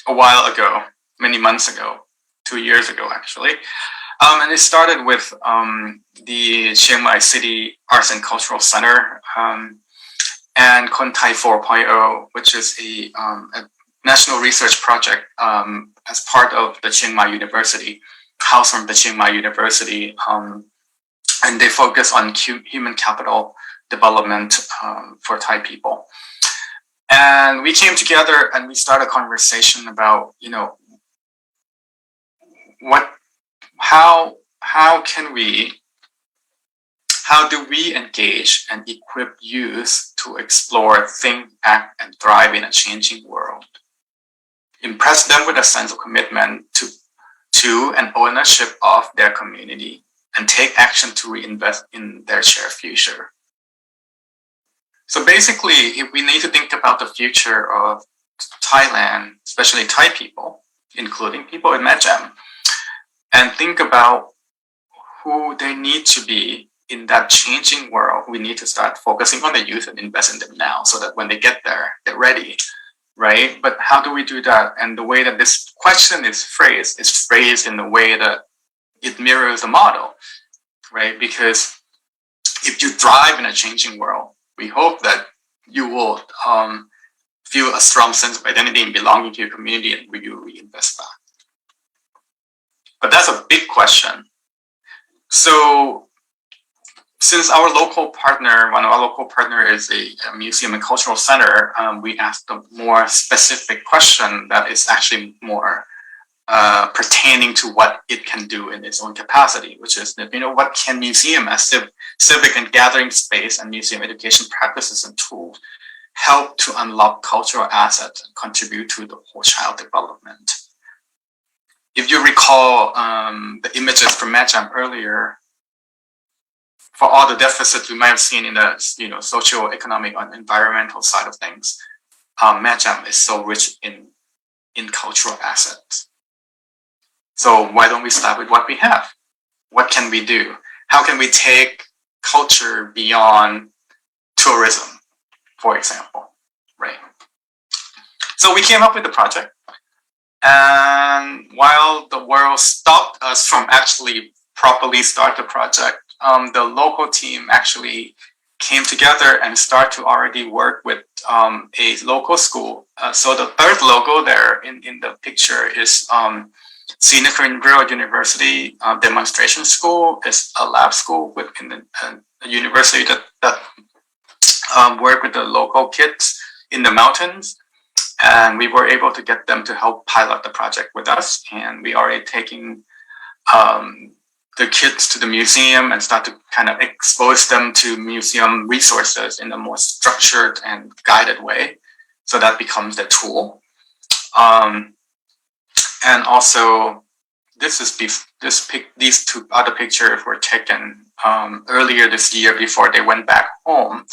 [SPEAKER 12] a while ago, many months ago, 2 years ago actually. And it started with the Chiang Mai City Arts and Cultural Center and Kontai 4.0, which is a national research project as part of the Chiang Mai University, housed from the Chiang Mai University. And they focus on human capital development for Thai people. And we came together and we started a conversation about, how do we engage and equip youth to explore, think, act, and thrive in a changing world? Impress them with a sense of commitment to and ownership of their community, and take action to reinvest in their shared future. So basically, if we need to think about the future of Thailand, especially Thai people, including people in Mecham, and think about who they need to be in that changing world, we need to start focusing on the youth and invest in them now so that when they get there, they're ready, right? But how do we do that? And the way that this question is phrased in the way that it mirrors the model, right? Because if you thrive in a changing world, we hope that you will feel a strong sense of identity and belonging to your community, and you reinvest back. But that's a big question. So since one of our local partner is a museum and cultural center, we asked a more specific question that is actually more pertaining to what it can do in its own capacity, which is, what can museum as civic and gathering space and museum education practices and tools help to unlock cultural assets and contribute to the whole child development? If you recall the images from Mecham earlier, for all the deficits we might have seen in the socio-economic and environmental side of things, Mecham is so rich in cultural assets. So why don't we start with what we have? What can we do? How can we take culture beyond tourism, for example, right? So we came up with the project. And while the world stopped us from actually properly start the project, the local team actually came together and start to already work with a local school. So the third logo there in the picture is Srinagar University Demonstration School. Is a lab school within a university that work with the local kids in the mountains. And we were able to get them to help pilot the project with us. And we already taking the kids to the museum and start to kind of expose them to museum resources in a more structured and guided way. So that becomes the tool. And also, these two other pictures were taken earlier this year before they went back home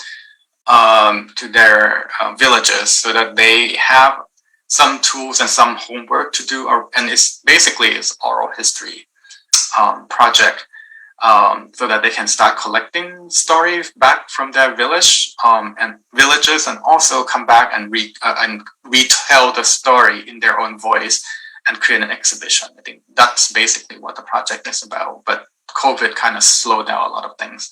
[SPEAKER 12] to their villages, so that they have some tools and some homework to do. And it's basically oral history project so that they can start collecting stories back from their village and villages, and also come back and retell the story in their own voice and create an exhibition. I think that's basically what the project is about. But COVID kind of slowed down a lot of things.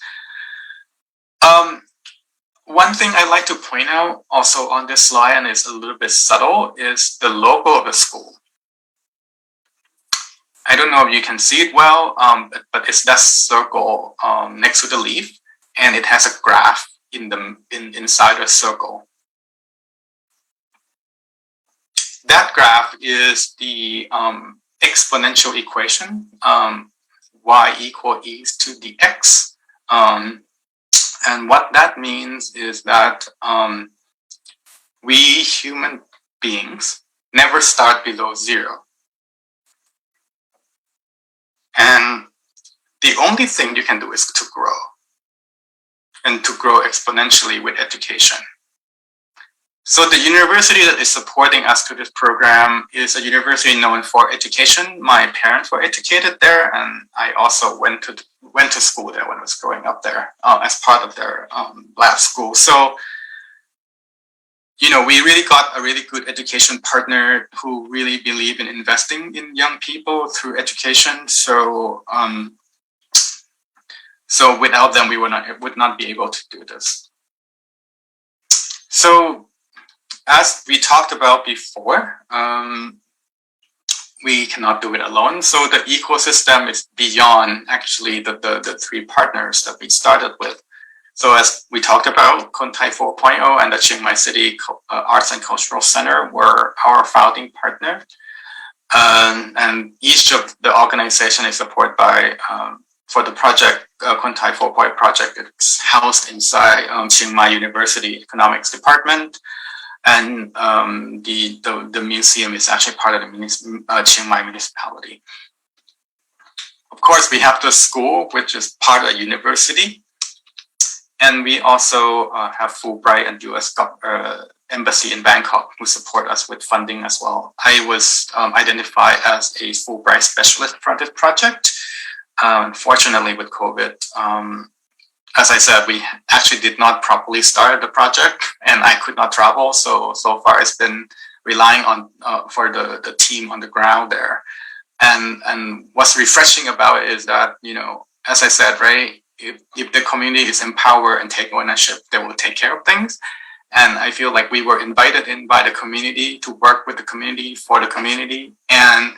[SPEAKER 12] One thing I'd like to point out also on this slide, and it's a little bit subtle, is the logo of the school. I don't know if you can see it well, but it's that circle next to the leaf, and it has a graph inside the circle. That graph is the exponential equation, y equal e to the x. And what that means is that we human beings never start below 0. And the only thing you can do is to grow, and to grow exponentially with education. So the university that is supporting us through this program is a university known for education. My parents were educated there, and I also went to school there when I was growing up there as part of their lab school. So, you know, we really got a really good education partner who really believe in investing in young people through education. So, so without them, we would not be able to do this. So, as we talked about before, we cannot do it alone. So the ecosystem is beyond actually the 3 partners that we started with. So as we talked about, Kontai 4.0 and the Chiang Mai City Arts and Cultural Center were our founding partner. And each of the organization is supported by, for the project, Kontai 4.0 project, it's housed inside Chiang Mai University Economics Department. And the museum is actually part of the Chiang Mai municipality. Of course, we have the school, which is part of the university. And we also have Fulbright and US Embassy in Bangkok who support us with funding as well. I was identified as a Fulbright specialist for this project. Unfortunately, with COVID, as I said, we actually did not properly start the project, and I could not travel. So far it's been relying on for the team on the ground there. And what's refreshing about it is that, you know, as I said, right, if the community is empowered and take ownership, they will take care of things. And I feel like we were invited in by the community to work with the community for the community. And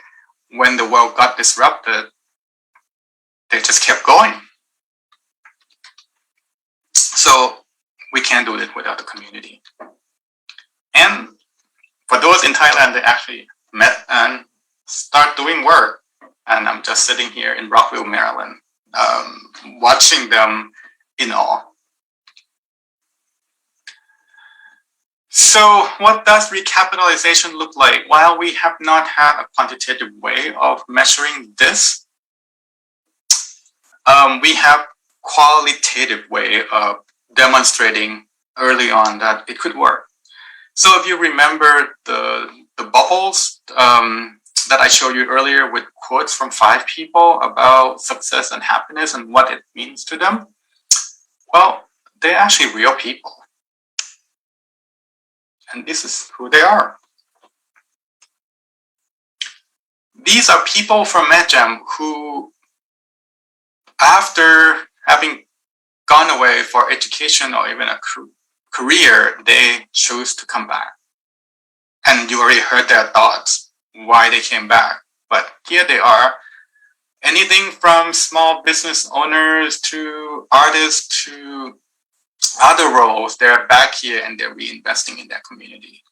[SPEAKER 12] when the world got disrupted, they just kept going. So we can't do it without the community. And for those in Thailand, they actually met and start doing work. And I'm just sitting here in Rockville, Maryland, watching them in awe. So what does recapitalization look like? While we have not had a quantitative way of measuring this, we have qualitative way of demonstrating early on that it could work. So if you remember the bubbles that I showed you earlier with quotes from 5 people about success and happiness and what it means to them, well, they're actually real people. And this is who they are. These are people from Medjam who, after having gone away for education or even a career, they choose to come back. And you already heard their thoughts, why they came back. But here they are, anything from small business owners to artists to other roles, they're back here and they're reinvesting in their community.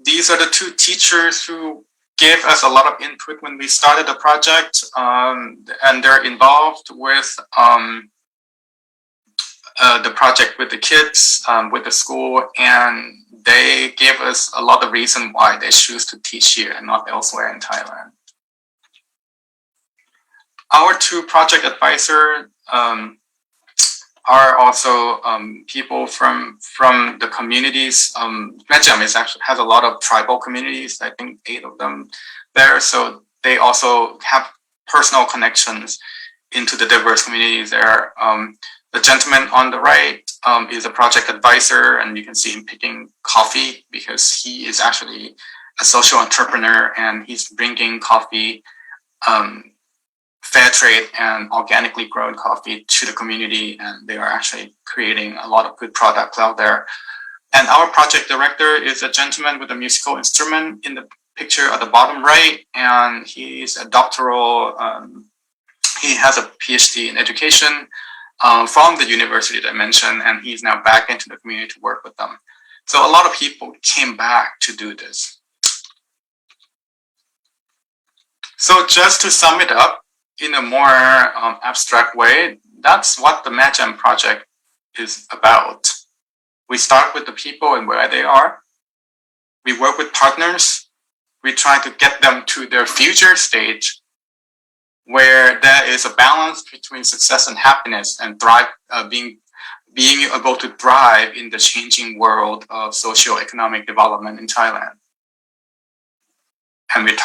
[SPEAKER 12] These are the 2 teachers who gave us a lot of input when we started the project, and they're involved with the project with the kids, with the school, and they gave us a lot of reason why they choose to teach here and not elsewhere in Thailand. Our 2 project advisors are also people from the communities. Medjam has a lot of tribal communities, I think 8 of them there. So they also have personal connections into the diverse communities there. The gentleman on the right is a project advisor, and you can see him picking coffee because he is actually a social entrepreneur, and he's bringing coffee, fair trade and organically grown coffee to the community, and they are actually creating a lot of good products out there. And our project director is a gentleman with a musical instrument in the picture at the bottom right, and he's a doctoral, he has a PhD in education from the university that I mentioned, and he's now back into the community to work with them. So a lot of people came back to do this. So just to sum it up in a more abstract way, that's what the MAGEM project is about. We start with the people and where they are. We work with partners. We try to get them to their future stage where there is a balance between success and happiness and thrive, being able to thrive in the changing world of socio-economic development in Thailand. And we're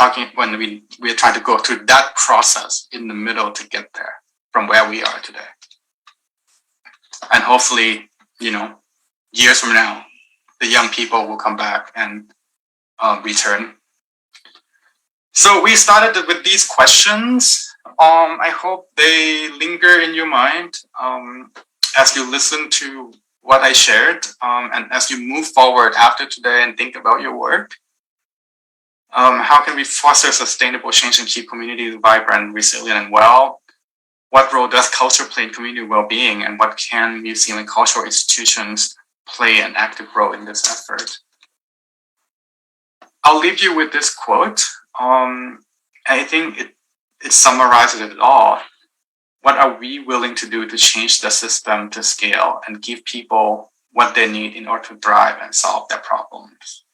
[SPEAKER 12] trying to go through that process in the middle to get there from where we are today. And hopefully, years from now, the young people will come back and return. So we started with these questions. I hope they linger in your mind as you listen to what I shared, and as you move forward after today and think about your work. How can we foster sustainable change and keep communities vibrant, resilient, and well? What role does culture play in community well-being, and what can museum and cultural institutions play an active role in this effort? I'll leave you with this quote. I think it summarizes it all. What are we willing to do to change the system to scale and give people what they need in order to thrive and solve their problems?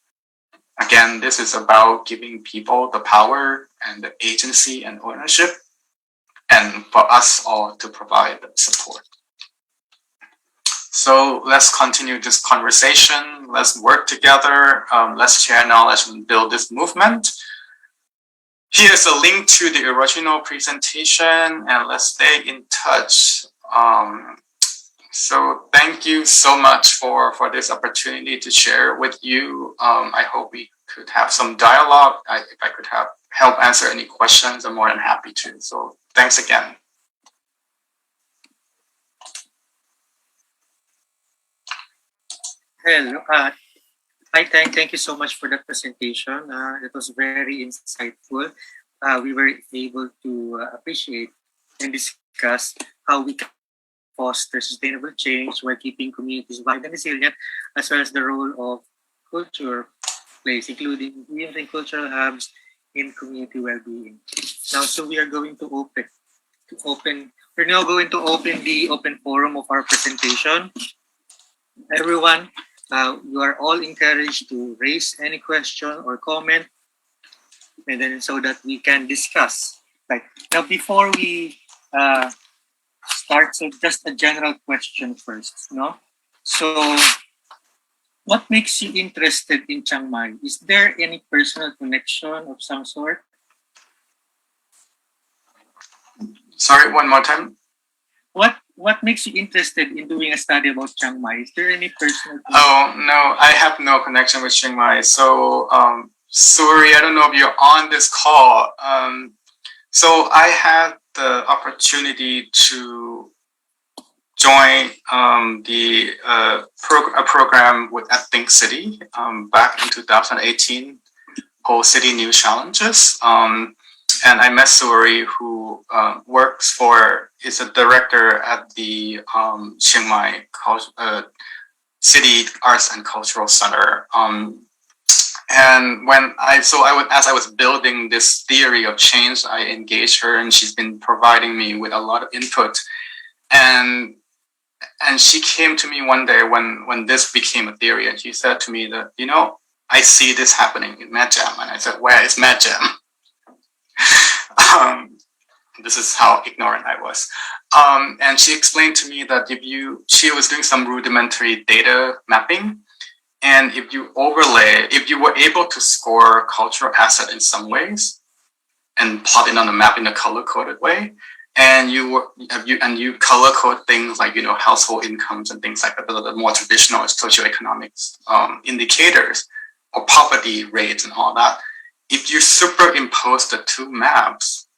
[SPEAKER 12] Again, this is about giving people the power and the agency and ownership, and for us all to provide support. So let's continue this conversation. Let's work together. Let's share knowledge and build this movement. Here's a link to the original presentation, and let's stay in touch. So thank you so much for this opportunity to share with you. I hope we could have some dialogue. If I could help answer any questions, I'm more than happy to. So thanks again.
[SPEAKER 11] Hello. Hi, thank you so much for the presentation. It was very insightful. We were able to appreciate and discuss how we can foster sustainable change while keeping communities vibrant and resilient, as well as the role of culture plays, including museums and cultural hubs in community well-being. Now, so we are going to open. We're now going to open the open forum of our presentation. Everyone, you are all encouraged to raise any question or comment, and then so that we can discuss. Right now, before we start, so just a general question first, no? So, what makes you interested in Chiang Mai? Is there any personal connection of some sort?
[SPEAKER 12] Sorry, one more time.
[SPEAKER 11] What makes you interested in doing a study about Chiang Mai? Is there any personal connection?
[SPEAKER 12] Oh, no, I have no connection with Chiang Mai. So, sorry, I don't know if you're on this call. So I had the opportunity to join a program at Think City back in 2018 called City New Challenges. And I met Suri, who is a director at the Chiang Mai City Arts and Cultural Center. And as I was building this theory of change, I engaged her, and she's been providing me with a lot of input. And she came to me one day when this became a theory, and she said to me that, I see this happening in MAGEM. And I said, where is MAGEM? This is how ignorant I was. And she explained to me that she was doing some rudimentary data mapping. And if you were able to score cultural asset in some ways, and plot it on the map in a color-coded way. And you color code things like, household incomes and things like that, the more traditional socioeconomic indicators or poverty rates and all that. If you superimpose the two maps,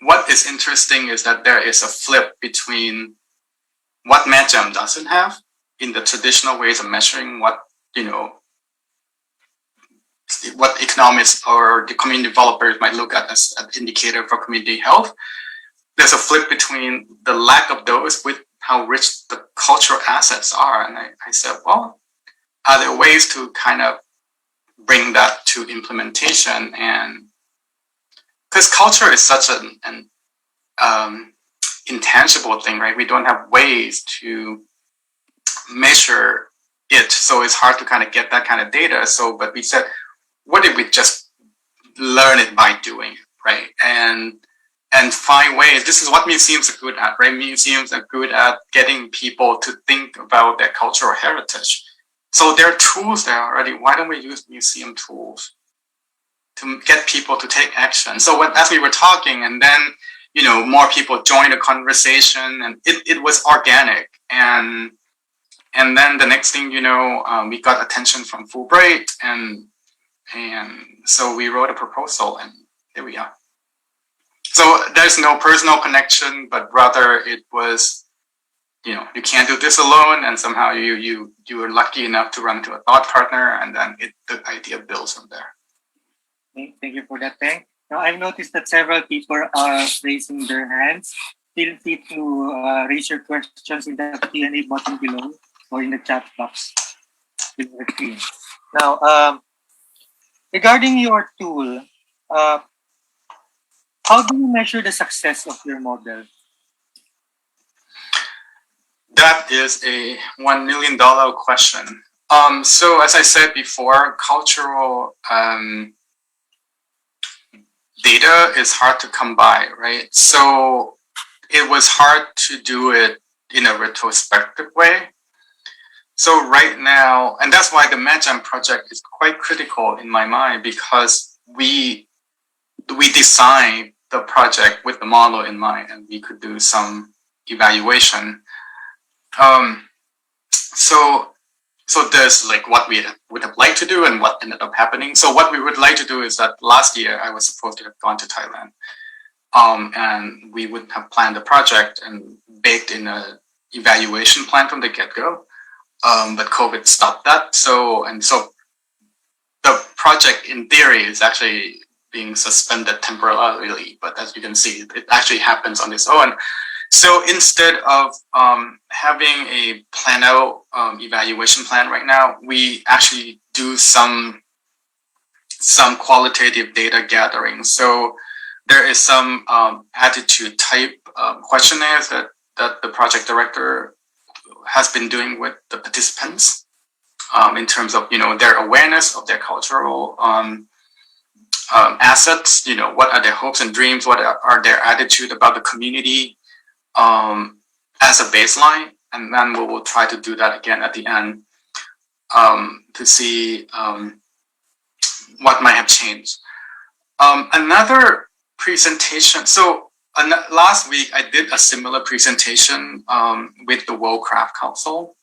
[SPEAKER 12] what is interesting is that there is a flip between what MedGem doesn't have in the traditional ways of measuring what economists or the community developers might look at as an indicator for community health. There's a flip between the lack of those with how rich the cultural assets are. And I said, well, are there ways to kind of bring that to implementation? And because culture is such an intangible thing, right? We don't have ways to measure it. So it's hard to kind of get that kind of data. But we said, what if we just learn it by doing it, right? And find ways. This is what museums are good at, right? Museums are good at getting people to think about their cultural heritage. So there are tools there already. Why don't we use museum tools to get people to take action? So as we were talking, and then, more people joined the conversation, and it was organic. And then the next thing we got attention from Fulbright, and so we wrote a proposal, and there we are. So there's no personal connection, but rather it was, you can't do this alone, and somehow you were lucky enough to run into a thought partner, and then the idea builds from there.
[SPEAKER 11] Thank you for that, Teng. Now, I've noticed that several people are raising their hands. Feel free to raise your questions in the Q&A button below or in the chat box below the screen. Now, regarding your tool, how do you measure the success of your model?
[SPEAKER 12] That is a $1 million question. So as I said before, cultural data is hard to come by, right? So it was hard to do it in a retrospective way. So right now, and that's why the MedGem project is quite critical in my mind, because we designed the project with the model in mind, and we could do some evaluation. So there's like what we would have liked to do and what ended up happening. So what we would like to do is that last year I was supposed to have gone to Thailand, and we would have planned the project and baked in a evaluation plan from the get-go. But COVID stopped that. So the project in theory is actually being suspended temporarily, but as you can see, it actually happens on its own. So instead of having a plan out evaluation plan right now, we actually do some qualitative data gathering. So there is some attitude type questionnaires that the project director has been doing with the participants in terms of their awareness of their cultural assets. What are their hopes and dreams? What are their attitude about the community as a baseline? And then we will try to do that again at the end to see what might have changed. Another presentation. So last week I did a similar presentation with the World Craft Council.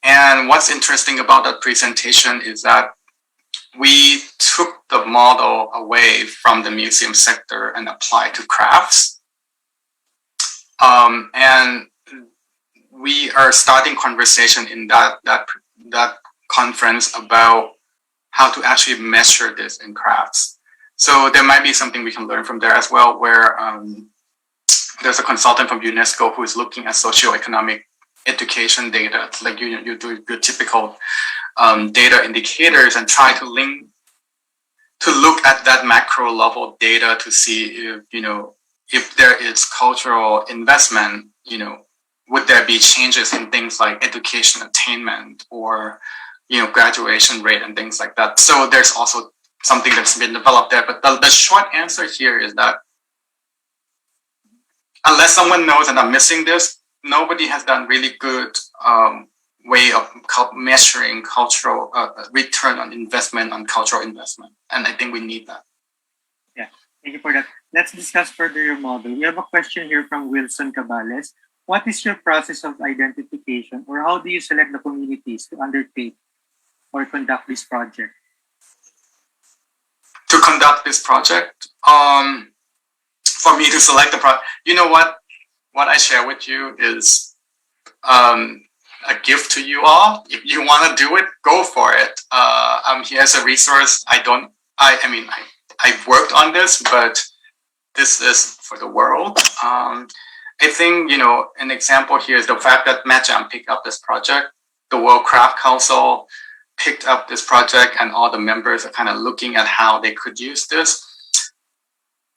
[SPEAKER 12] And what's interesting about that presentation is that we took the model away from the museum sector and applied to crafts. And we are starting conversation in that conference about how to actually measure this in crafts. So there might be something we can learn from there as well, where there's a consultant from UNESCO who is looking at socioeconomic education data. It's like you do your typical data indicators and try to look at that macro level data to see if there is cultural investment, would there be changes in things like education attainment or graduation rate and things like that. So there's also something that's been developed there. But the short answer here is that unless someone knows and I'm missing this, nobody has done really good way of measuring cultural return on investment on cultural investment. And I think we need that.
[SPEAKER 11] Yeah, Thank you for that. Let's discuss further your model. We have a question here from Wilson Cabales. What is your process of identification, or how do you select the communities to undertake or conduct this project?
[SPEAKER 12] To conduct this project, for me to select the project, you know what? What I share with you is a gift to you all. If you want to do it, go for it. I'm here as a resource. I've worked on this, but this is for the world. I think, an example here is the fact that MedJam picked up this project. The World Craft Council picked up this project, and all the members are kind of looking at how they could use this.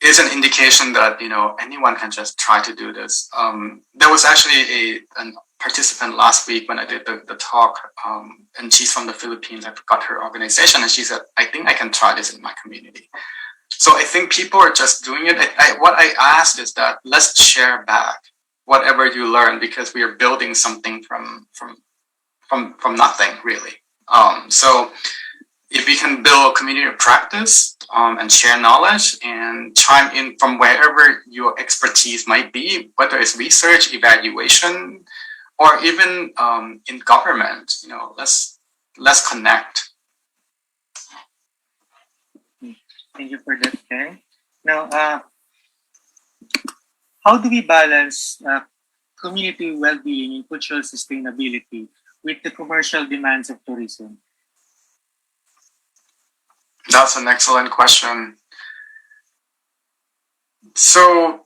[SPEAKER 12] Is an indication that, anyone can just try to do this. There was actually a participant last week when I did the talk, and she's from the Philippines. I forgot her organization, and she said, I think I can try this in my community. So I think people are just doing it. What I asked is that let's share back whatever you learn, because we are building something from nothing, really. So if we can build a community of practice and share knowledge and chime in from wherever your expertise might be, whether it's research, evaluation, or even in government, let's connect.
[SPEAKER 11] Thank you for that, Teng. Now, how do we balance community well-being and cultural sustainability with the commercial demands of tourism?
[SPEAKER 12] That's an excellent question. So,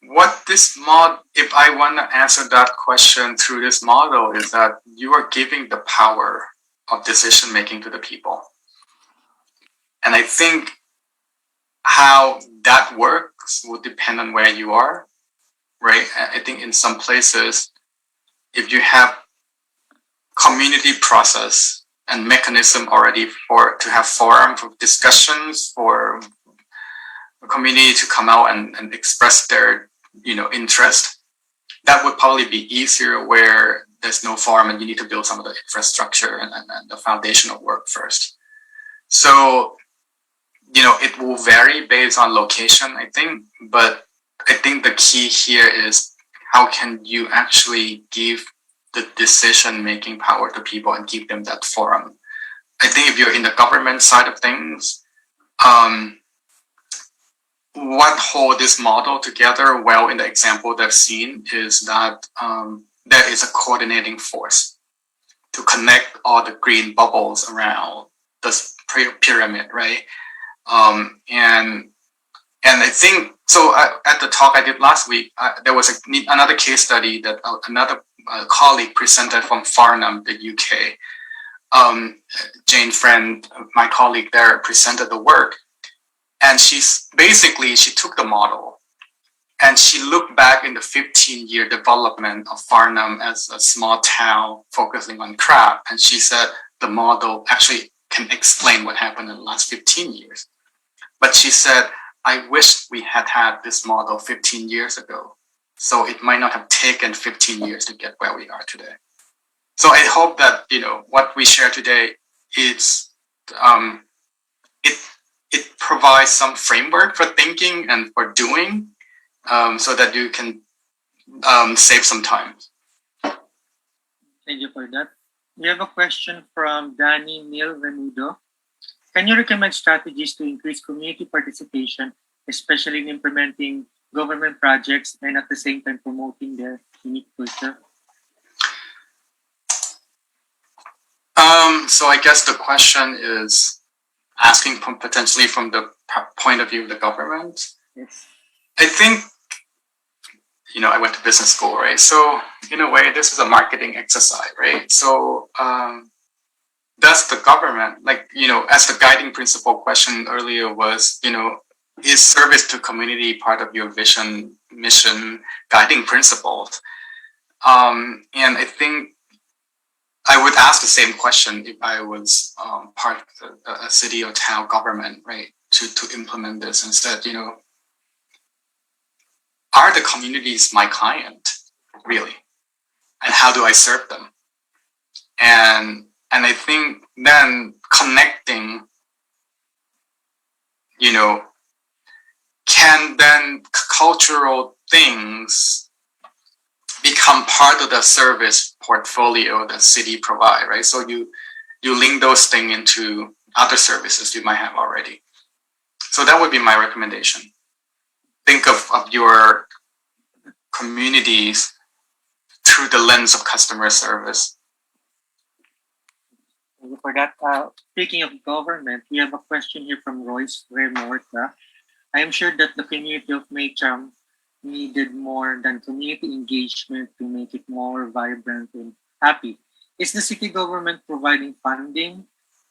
[SPEAKER 12] if I want to answer that question through this model, is that you are giving the power of decision making to the people. And I think how that works will depend on where you are, right? I think in some places, if you have community process and mechanism already to have forum for discussions, for a community to come out and express their interest, that would probably be easier where there's no forum and you need to build some of the infrastructure and the foundational work first. So, it will vary based on location, I think, but I think the key here is how can you actually give the decision-making power to people and give them that forum. I think if you're in the government side of things, what hold this model together well in the example that I've seen is that there is a coordinating force to connect all the green bubbles around this pyramid, right? And I think, so at the talk I did last week, there was another case study that another colleague presented from Farnham, the UK. Jane Friend, my colleague there, presented the work. And she took the model and she looked back in the 15-year development of Farnham as a small town focusing on craft. And she said the model actually can explain what happened in the last 15 years. But she said, I wish we had this model 15 years ago. So it might not have taken 15 years to get where we are today. So I hope that, what we share today is, it provides some framework for thinking and for doing, so that you can save some time.
[SPEAKER 11] Thank you for that. We have a question from Danny Neil Venudo. Can you recommend strategies to increase community participation, especially in implementing government projects and at the same time promoting their unique culture?
[SPEAKER 12] So I guess the question is asking potentially from the point of view of the government.
[SPEAKER 11] Yes.
[SPEAKER 12] I think, I went to business school, right? So in a way, this is a marketing exercise, right? So does the government, as the guiding principle question earlier was, is service to community part of your vision, mission, guiding principles? And I think I would ask the same question if I was part of a city or town government, right, to implement this instead, are the communities my client, really? And how do I serve them? And I think then connecting, you know, can then cultural things become part of the service portfolio that city provide, right? So you link those things into other services you might have already. So that would be my recommendation. Think of your communities through the lens of customer service.
[SPEAKER 11] Thank you for that. Speaking of government, we have a question here from Royce Remorta. I am sure that the community of Maycham needed more than community engagement to make it more vibrant and happy. Is the city government providing funding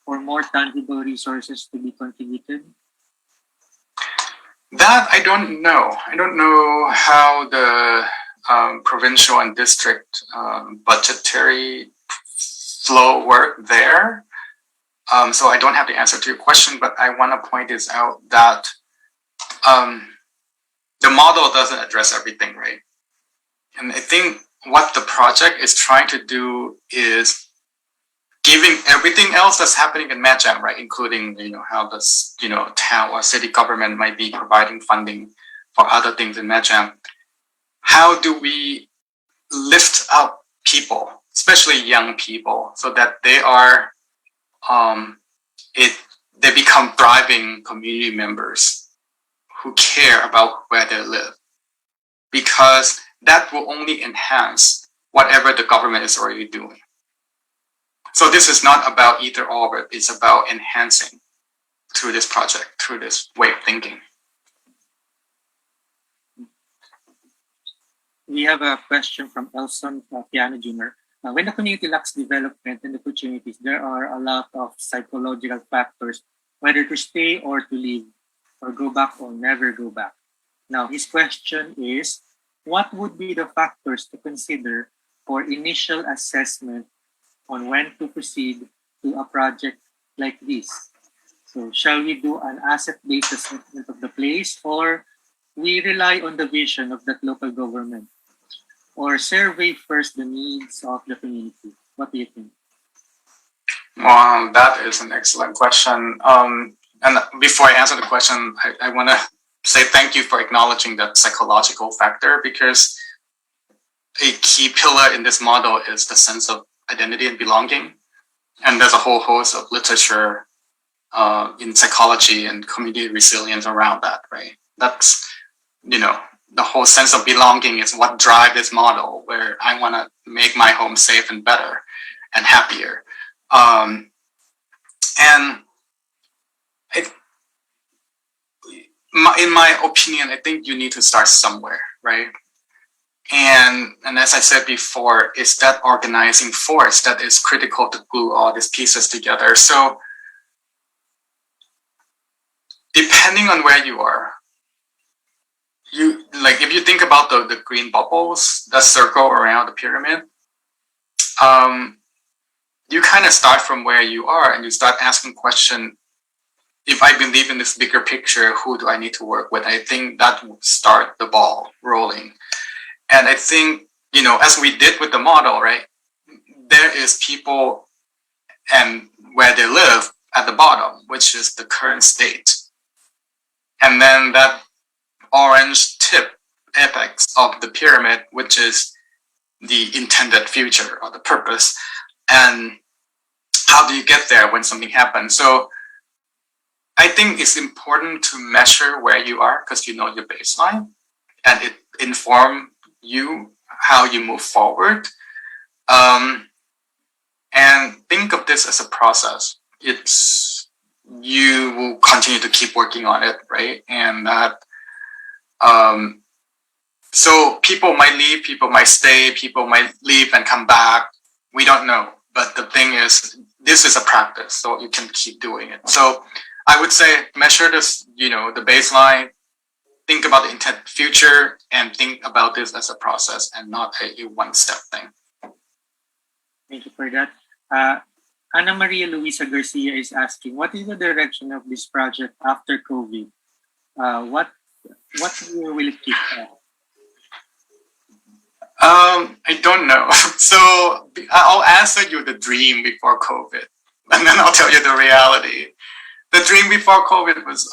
[SPEAKER 11] for more tangible resources to be contributed?
[SPEAKER 12] That I don't know. I don't know how the provincial and district budgetary flow work there. So I don't have the answer to your question, but I want to point this out that the model doesn't address everything, right? And I think what the project is trying to do is giving everything else that's happening in Maycham, right, including how this town or city government might be providing funding for other things in Maycham. How do we lift up people, especially young people, so that they are they become thriving community members who care about where they live, because that will only enhance whatever the government is already doing. So this is not about either or, but it's about enhancing through this project, through this way of thinking.
[SPEAKER 11] We have a question from Elson Piano Jr. When the community lacks development and opportunities, there are a lot of psychological factors, whether to stay or to leave, or go back or never go back. Now, his question is, what would be the factors to consider for initial assessment on when to proceed to a project like this? So shall we do an asset-based assessment of the place, or we rely on the vision of that local government, or survey first the needs of the community? What do you think?
[SPEAKER 12] Wow, that is an excellent question. And before I answer the question, I want to say thank you for acknowledging that psychological factor, because a key pillar in this model is the sense of identity and belonging. And there's a whole host of literature in psychology and community resilience around that, right? That's, the whole sense of belonging is what drives this model, where I want to make my home safe and better and happier. And in my opinion, I think you need to start somewhere, right? And as I said before, it's that organizing force that is critical to glue all these pieces together. So depending on where you are, if you think about the green bubbles that circle around the pyramid, you kind of start from where you are and you start asking questions. If I believe in this bigger picture, who do I need to work with? I think that would start the ball rolling. And I think, as we did with the model, right, there is people and where they live at the bottom, which is the current state. And then that orange tip apex of the pyramid, which is the intended future or the purpose. And how do you get there when something happens? So I think it's important to measure where you are, because you know your baseline, and it informs you how you move forward. And think of this as a process. You will continue to keep working on it, right? And that so people might leave, people might stay, people might leave and come back. We don't know. But the thing is, this is a practice, so you can keep doing it. So I would say measure this, the baseline, think about the intended future, and think about this as a process and not a one-step thing.
[SPEAKER 11] Thank you for that. Ana Maria Luisa Garcia is asking, what is the direction of this project after COVID? What will it keep?
[SPEAKER 12] I don't know. So I'll answer you the dream before COVID, and then I'll tell you the reality. the dream before COVID was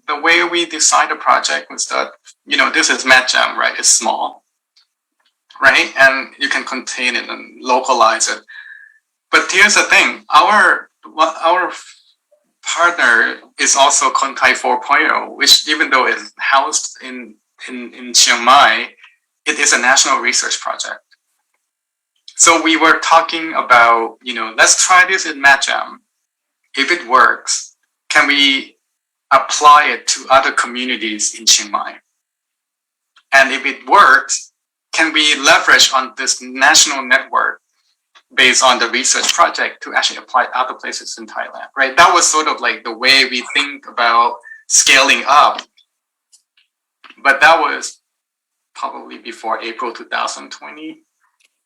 [SPEAKER 12] the way we designed the project was that, this is MedJam, right? It's small, right? And you can contain it and localize it. But here's the thing, our partner is also Kontai 4.0, which even though it's housed in Chiang Mai, it is a national research project. So we were talking about, let's try this in MedJam. If it works, can we apply it to other communities in Chiang Mai? And if it works, can we leverage on this national network based on the research project to actually apply it other places in Thailand, right? That was sort of like the way we think about scaling up. But that was probably before April 2020.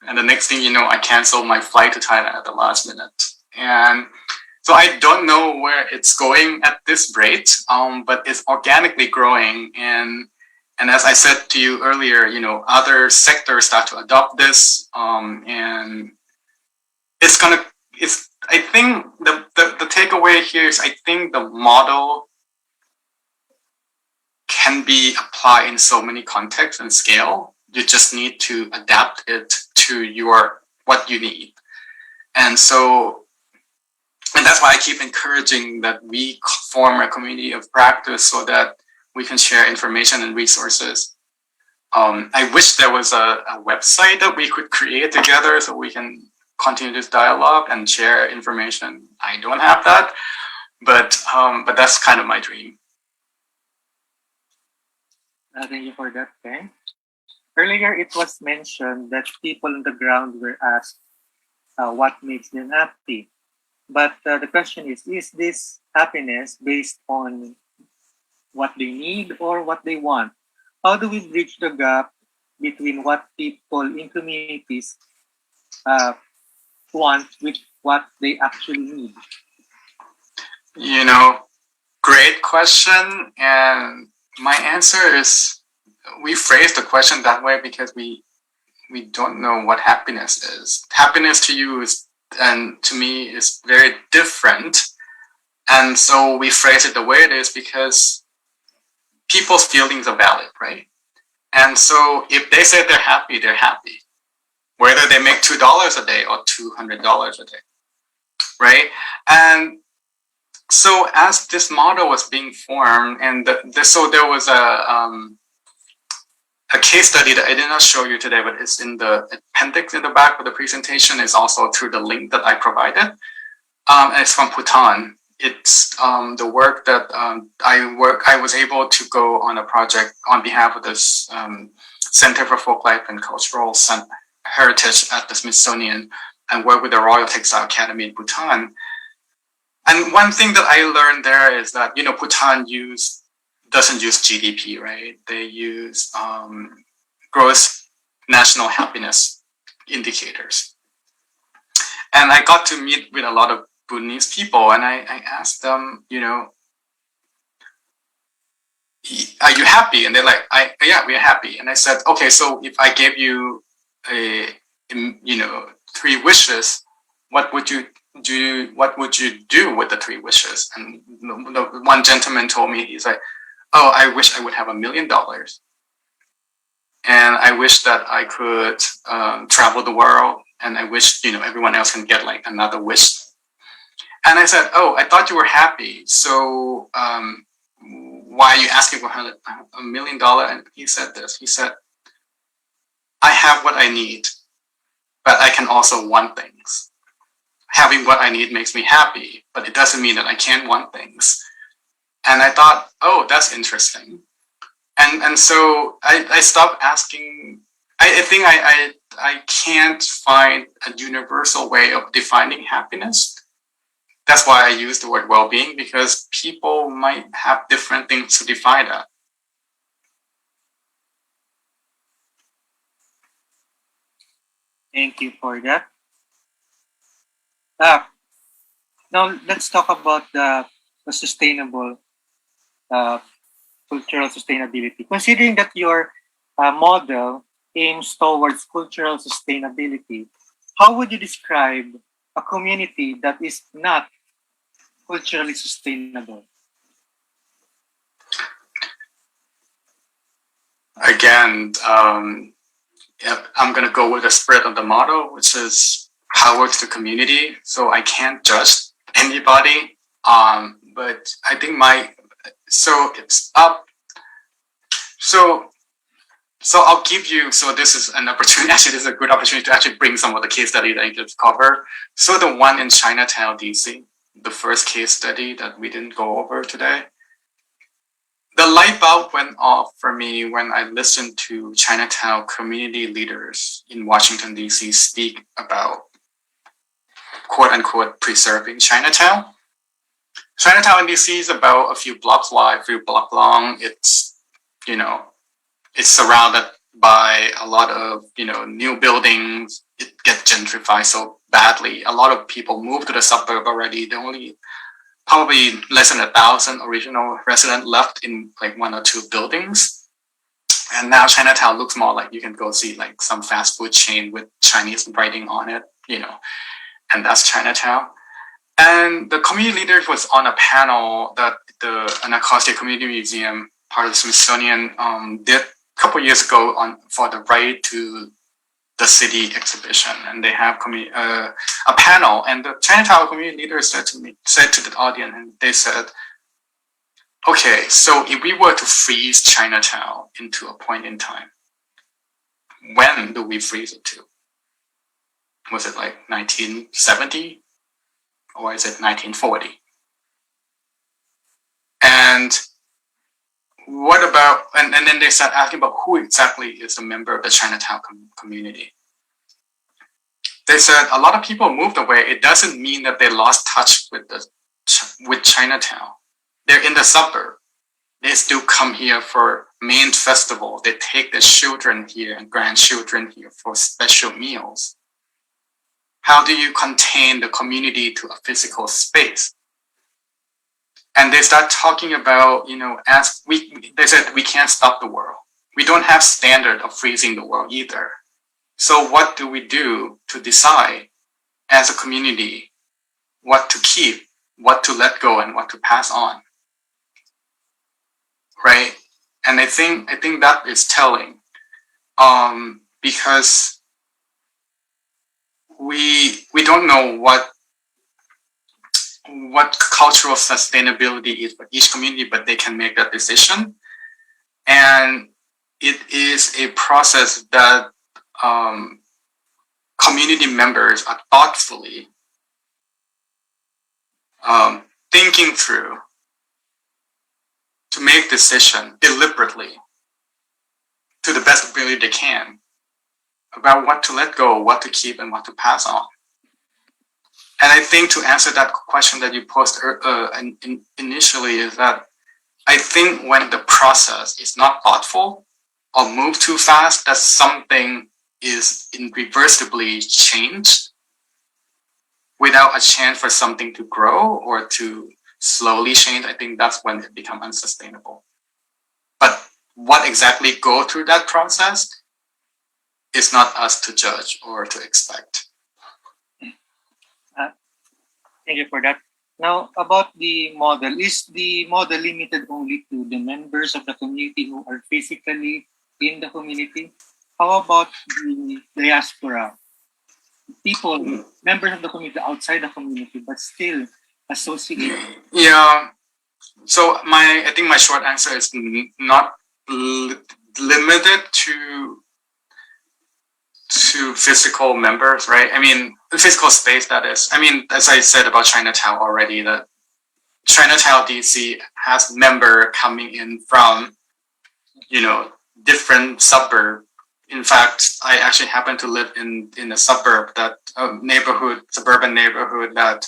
[SPEAKER 12] And the next thing you know, I canceled my flight to Thailand at the last minute. And so I don't know where it's going at this rate, but it's organically growing. And as I said to you earlier, other sectors start to adopt this. And I think the takeaway here is, I think the model can be applied in so many contexts and scale. You just need to adapt it to what you need. And that's why I keep encouraging that we form a community of practice so that we can share information and resources. I wish there was a website that we could create together so we can continue this dialogue and share information. I don't have that, but that's kind of my dream.
[SPEAKER 11] Thank you for that, Teng. Earlier, it was mentioned that people on the ground were asked what makes them happy. But the question is this happiness based on what they need or what they want? How do we bridge the gap between what people in communities want with what they actually need?
[SPEAKER 12] Great question. And my answer is, we phrase the question that way because we don't know what happiness is. Happiness to you and to me is very different. And so we phrase it the way it is because people's feelings are valid, right? And so if they say they're happy, whether they make $2 a day or $200 a day, right? And so as this model was being formed, and so there was a case study that I did not show you today, but it's in the appendix in the back of the presentation. It's also through the link that I provided. And it's from Bhutan. It's the work that I was able to go on a project on behalf of this Center for Folklife and Cultural Heritage at the Smithsonian and work with the Royal Textile Academy in Bhutan. And one thing that I learned there is that, Bhutan doesn't use GDP, right? They use gross national happiness indicators. And I got to meet with a lot of Bhutanese people, and I asked them, are you happy? And they're like, yeah, we're happy. And I said, okay, so if I gave you 3 wishes, what would you do with the 3 wishes? And the one gentleman told me, he's like, oh, I wish I would have $1 million. And I wish that I could travel the world. And I wish, everyone else can get like another wish. And I said, oh, I thought you were happy. So why are you asking for $1 million? And he said this, he said, I have what I need, but I can also want things. Having what I need makes me happy, but it doesn't mean that I can't want things. And I thought, oh, that's interesting. And so I stopped asking. I think I can't find a universal way of defining happiness. That's why I use the word well-being, because people might have different things to define that.
[SPEAKER 11] Thank you for that. Now let's talk about the sustainable cultural sustainability. Considering that your model aims towards cultural sustainability, how would you describe a community that is not culturally sustainable?
[SPEAKER 12] Again, I'm going to go with the spirit of the motto, which is power to the community. So I can't judge anybody. But I think it's up. So I'll give you, so this is an opportunity, actually this is a good opportunity to actually bring some of the case study that I could cover. So the one in Chinatown, DC, the first case study that we didn't go over today, the light bulb went off for me when I listened to Chinatown community leaders in Washington, DC speak about quote unquote preserving Chinatown. Chinatown in DC is about a few blocks wide, a few blocks long. It's, it's surrounded by a lot of, new buildings. It gets gentrified so badly. A lot of people move to the suburb already. There only probably less than 1,000 original residents left in like 1 or 2 buildings. And now Chinatown looks more like you can go see like some fast food chain with Chinese writing on it, and that's Chinatown. And the community leader was on a panel that the Anacostia Community Museum, part of the Smithsonian, did a couple years ago for the Right to the City exhibition, and they have a panel, and the Chinatown community leader said to the audience, and they said, okay, so if we were to freeze Chinatown into a point in time, when do we freeze it to? Was it like 1970? Or is it 1940? And what about, and then they started asking about who exactly is a member of the Chinatown community. They said a lot of people moved away. It doesn't mean that they lost touch with Chinatown. They're in the suburb. They still come here for main festival. They take their children here and grandchildren here for special meals. How do you contain the community to a physical space? And they start talking about, they said we can't stop the world. We don't have standard of freezing the world either. So what do we do to decide as a community what to keep, what to let go, and what to pass on? Right? And I think that is telling, because we don't know what cultural sustainability is for each community, but they can make that decision. And it is a process that community members are thoughtfully thinking through to make decision deliberately to the best ability they can about what to let go, what to keep, and what to pass on. And I think to answer that question that you posed initially is that I think when the process is not thoughtful or move too fast, that something is irreversibly changed without a chance for something to grow or to slowly change. I think that's when it becomes unsustainable. But what exactly go through that process is not us to judge or to expect.
[SPEAKER 11] Thank you for that. Now, about the model, is the model limited only to the members of the community who are physically in the community? How about the diaspora? People, members of the community outside the community, but still associated?
[SPEAKER 12] Yeah. So I think my short answer is not limited to physical members, right? I mean, the physical space, that is. I mean, as I said about Chinatown already, that Chinatown, DC has member coming in from, different suburb. In fact, I actually happen to live in a suburban neighborhood that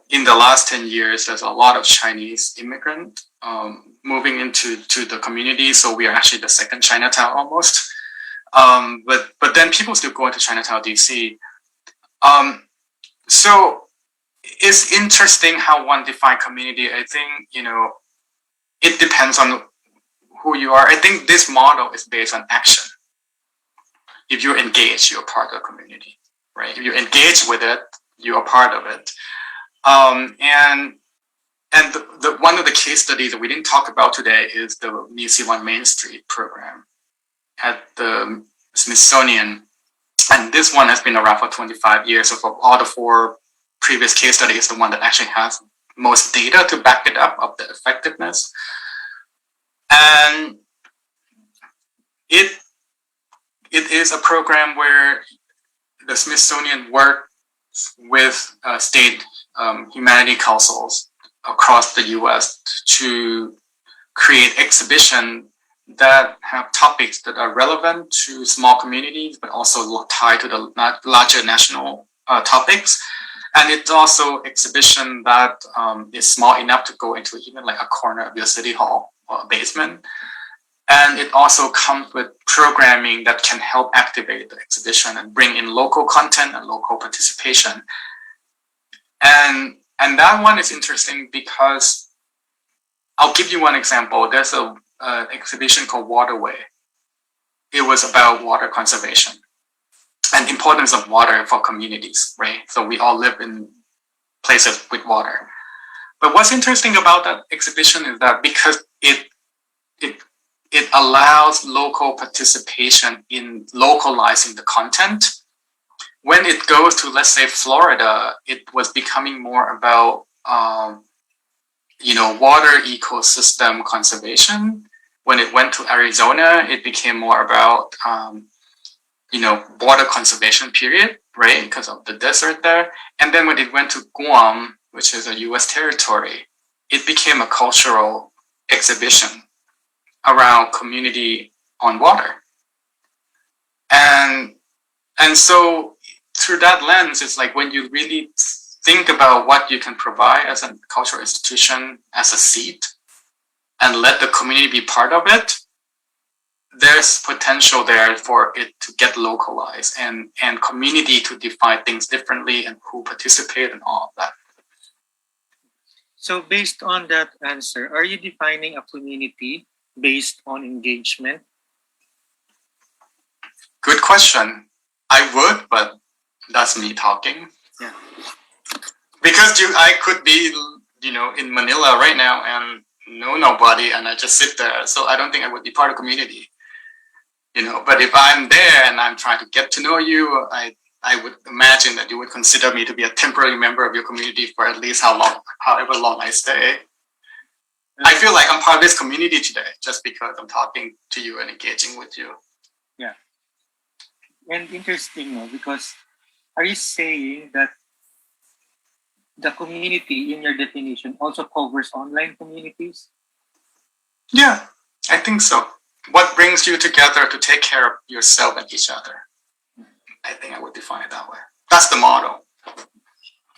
[SPEAKER 12] in the last 10 years, there's a lot of Chinese immigrant moving into the community. So we are actually the second Chinatown almost. But then people still go into Chinatown, DC. So it's interesting how one define community. I think, it depends on who you are. I think this model is based on action. If you're engaged, you're part of the community, right? If you engage with it, you are part of it. And one of the case studies that we didn't talk about today is the New Zealand Main Street program at the Smithsonian. And this one has been around for 25 years. So for all the 4 previous case studies, the one that actually has most data to back it up of the effectiveness. And it is a program where the Smithsonian works with state humanity councils across the U.S. to create exhibitions that have topics that are relevant to small communities, but also tied to the larger national topics. And it's also exhibition that is small enough to go into even like a corner of your city hall or a basement. And it also comes with programming that can help activate the exhibition and bring in local content and local participation. And that one is interesting because I'll give you one example. There's a exhibition called Waterway. It was about water conservation and importance of water for communities, right? So we all live in places with water. But what's interesting about that exhibition is that because it allows local participation in localizing the content. When it goes to, let's say, Florida, it was becoming more about water ecosystem conservation. When it went to Arizona, it became more about water conservation, period, right? Because of the desert there. And then when it went to Guam, which is a US territory, it became a cultural exhibition around community on water. And so through that lens, it's like when you really think about what you can provide as a cultural institution, as a seat, and let the community be part of it, there's potential there for it to get localized and community to define things differently and who participate and all of that.
[SPEAKER 11] So based on that answer, are you defining a community based on engagement?
[SPEAKER 12] Good question. I would, but that's me talking.
[SPEAKER 11] Yeah.
[SPEAKER 12] Because I could be, in Manila right now and know nobody, and I just sit there. So I don't think I would be part of community. But if I'm there and I'm trying to get to know you, I would imagine that you would consider me to be a temporary member of your community for at least however long I stay. I feel like I'm part of this community today just because I'm talking to you and engaging with you.
[SPEAKER 11] Yeah. And interesting, because are you saying that the community in your definition also covers online communities?
[SPEAKER 12] Yeah, I think so. What brings you together to take care of yourself and each other? I think I would define it that way. That's the motto.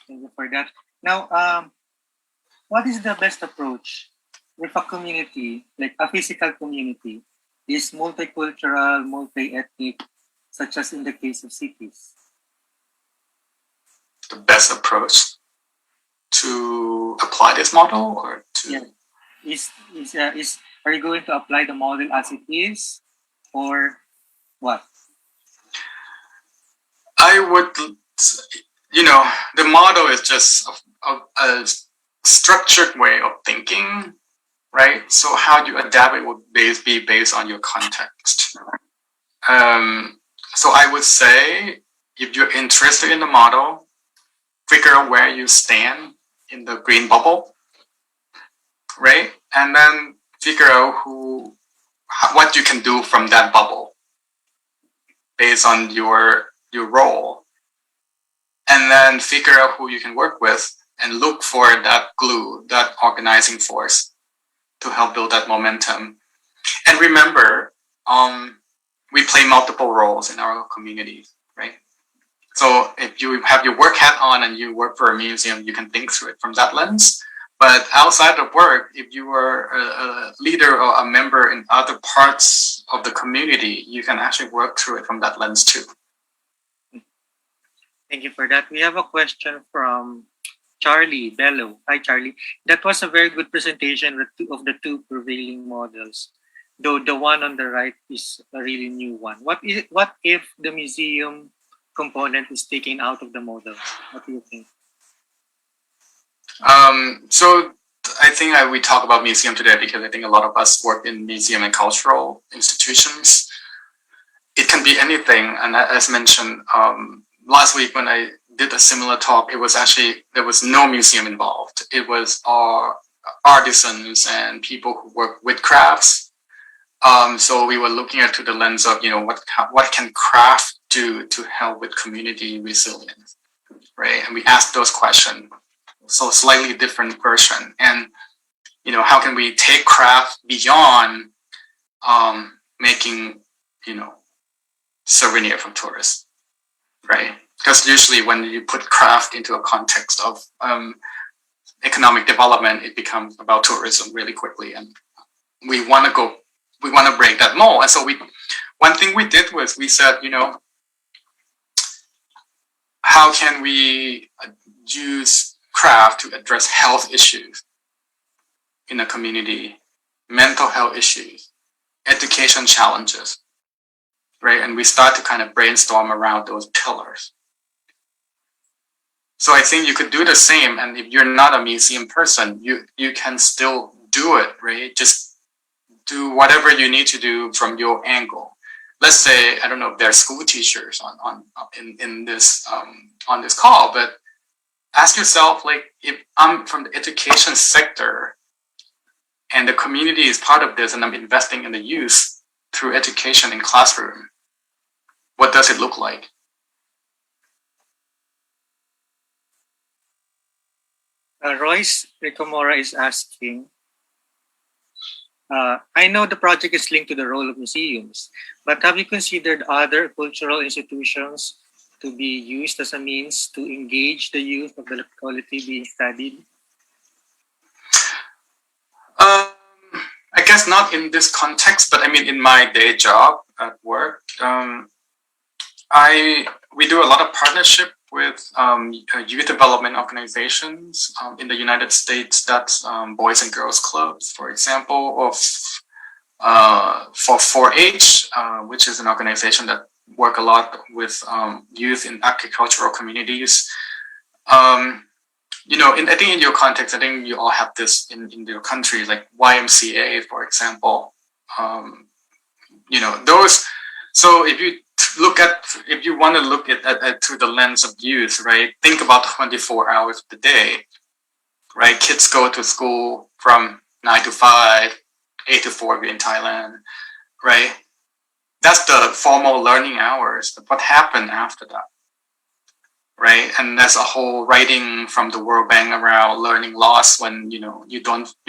[SPEAKER 11] Thank you for that. Now, what is the best approach if a community, like a physical community, is multicultural, multi-ethnic, such as in the case of cities?
[SPEAKER 12] The best approach to apply this model, or to
[SPEAKER 11] are you going to apply the model as it is, or what?
[SPEAKER 12] I would, the model is just a structured way of thinking, right? So how you adapt it would be based on your context. So I would say, if you're interested in the model, figure out where you stand in the green bubble, right? And then figure out what you can do from that bubble based on your role. And then figure out who you can work with and look for that glue, that organizing force to help build that momentum. And remember, we play multiple roles in our communities, right? So if you have your work hat on and you work for a museum, you can think through it from that lens. But outside of work, if you are a leader or a member in other parts of the community, you can actually work through it from that lens too.
[SPEAKER 11] Thank you for that. We have a question from Charlie Bello. Hi, Charlie. That was a very good presentation of the two prevailing models, though the one on the right is a really new one. What if the museum component is taken out of the model? What do you think?
[SPEAKER 12] So I think we talk about museum today because I think a lot of us work in museum and cultural institutions. It can be anything, and as mentioned last week when I did a similar talk, it was actually, there was no museum involved. It was our artisans and people who work with crafts. So we were looking at through the lens of, what can craft do to help with community resilience, right? And we asked those questions. So slightly different version. And, how can we take craft beyond making, souvenir from tourists, right? Because usually when you put craft into a context of economic development, it becomes about tourism really quickly. And we want to break that mold. And so one thing we did was we said, how can we use craft to address health issues in a community, mental health issues, education challenges, right? And we start to kind of brainstorm around those pillars. So I think you could do the same, and if you're not a museum person, you can still do it, right? Just do whatever you need to do from your angle. Let's say, I don't know if there are school teachers in this on this call, but ask yourself, like, if I'm from the education sector and the community is part of this and I'm investing in the youth through education in classroom, what does it look like?
[SPEAKER 11] Royce Ricomora is asking, I know the project is linked to the role of museums, but have you considered other cultural institutions to be used as a means to engage the youth of the locality being studied?
[SPEAKER 12] I guess not in this context, but I mean in my day job at work, we do a lot of partnership with youth development organizations in the United States. That's Boys and Girls Clubs, for example, or for 4-H, which is an organization that work a lot with youth in agricultural communities. I think in your context, I think you all have this in your country, like YMCA, for example. Those. So if you want to look at through the lens of youth, right? Think about 24 hours of the day, right? Kids go to school from 9 to 5, 8 to 4 in Thailand, right? That's the formal learning hours. But what happened after that, right? And there's a whole writing from the World Bank around learning loss when you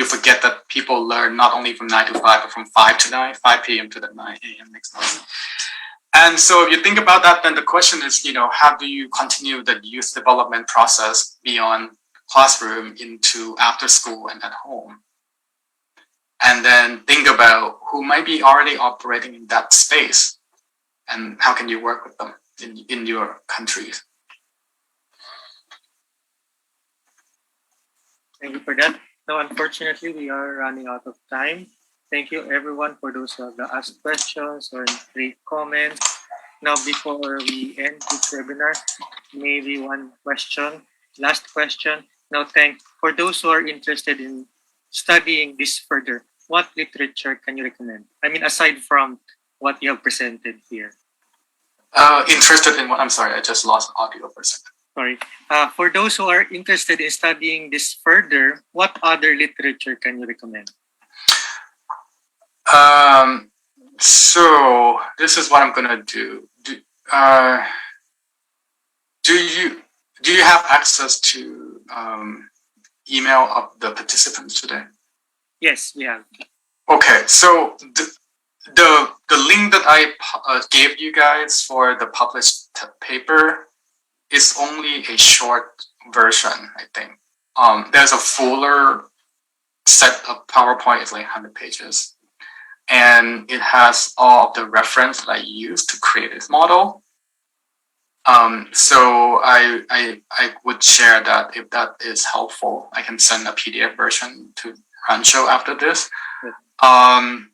[SPEAKER 12] forget that people learn not only from 9 to 5, but from 5 to 9, 5 p.m. to the 9 a.m. next morning. And so if you think about that, then the question is, how do you continue the youth development process beyond classroom into after school and at home? And then think about who might be already operating in that space and how can you work with them in your countries.
[SPEAKER 11] Thank you for that. Now, unfortunately, we are running out of time. Thank you, everyone, for those who have asked questions or great comments. Now, before we end this webinar, maybe one question, last question. Now, for those who are interested in studying this further, what literature can you recommend? I mean, aside from what you have presented here.
[SPEAKER 12] Interested in what? I'm sorry, I just lost audio for a second.
[SPEAKER 11] Sorry. For those who are interested in studying this further, what other literature can you recommend?
[SPEAKER 12] So this is what I'm gonna do. Do you have access to email of the participants today?
[SPEAKER 11] Yes, we have.
[SPEAKER 12] Okay, so the link that I gave you guys for the published paper is only a short version, I think. There's a fuller set of PowerPoint, it's like 100 pages. And it has all of the reference that I used to create this model. So I would share that if that is helpful. I can send a PDF version to Rancho after this. I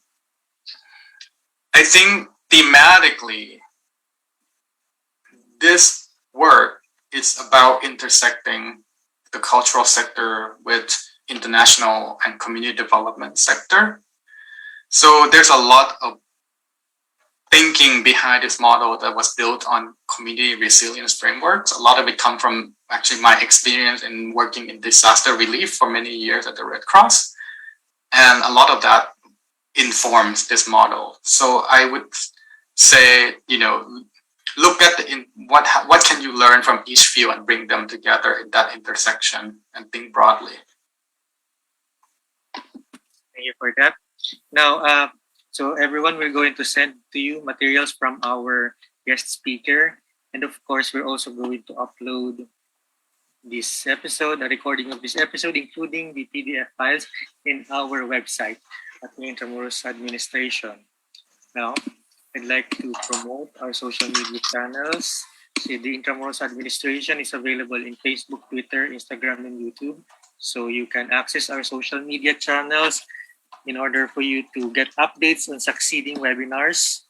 [SPEAKER 12] think thematically, this work is about intersecting the cultural sector with international and community development sector. So there's a lot of thinking behind this model that was built on community resilience frameworks. A lot of it come from actually my experience in working in disaster relief for many years at the Red Cross. And a lot of that informs this model. So I would say, look at what can you learn from each field and bring them together in that intersection and think broadly.
[SPEAKER 11] Thank you for that. Now, so everyone, we're going to send to you materials from our guest speaker. And of course, we're also going to upload this episode, a recording of this episode, including the PDF files in our website at the Intramuros Administration. Now, I'd like to promote our social media channels. See, the Intramuros Administration is available in Facebook, Twitter, Instagram, and YouTube. So you can access our social media channels in order for you to get updates on succeeding webinars.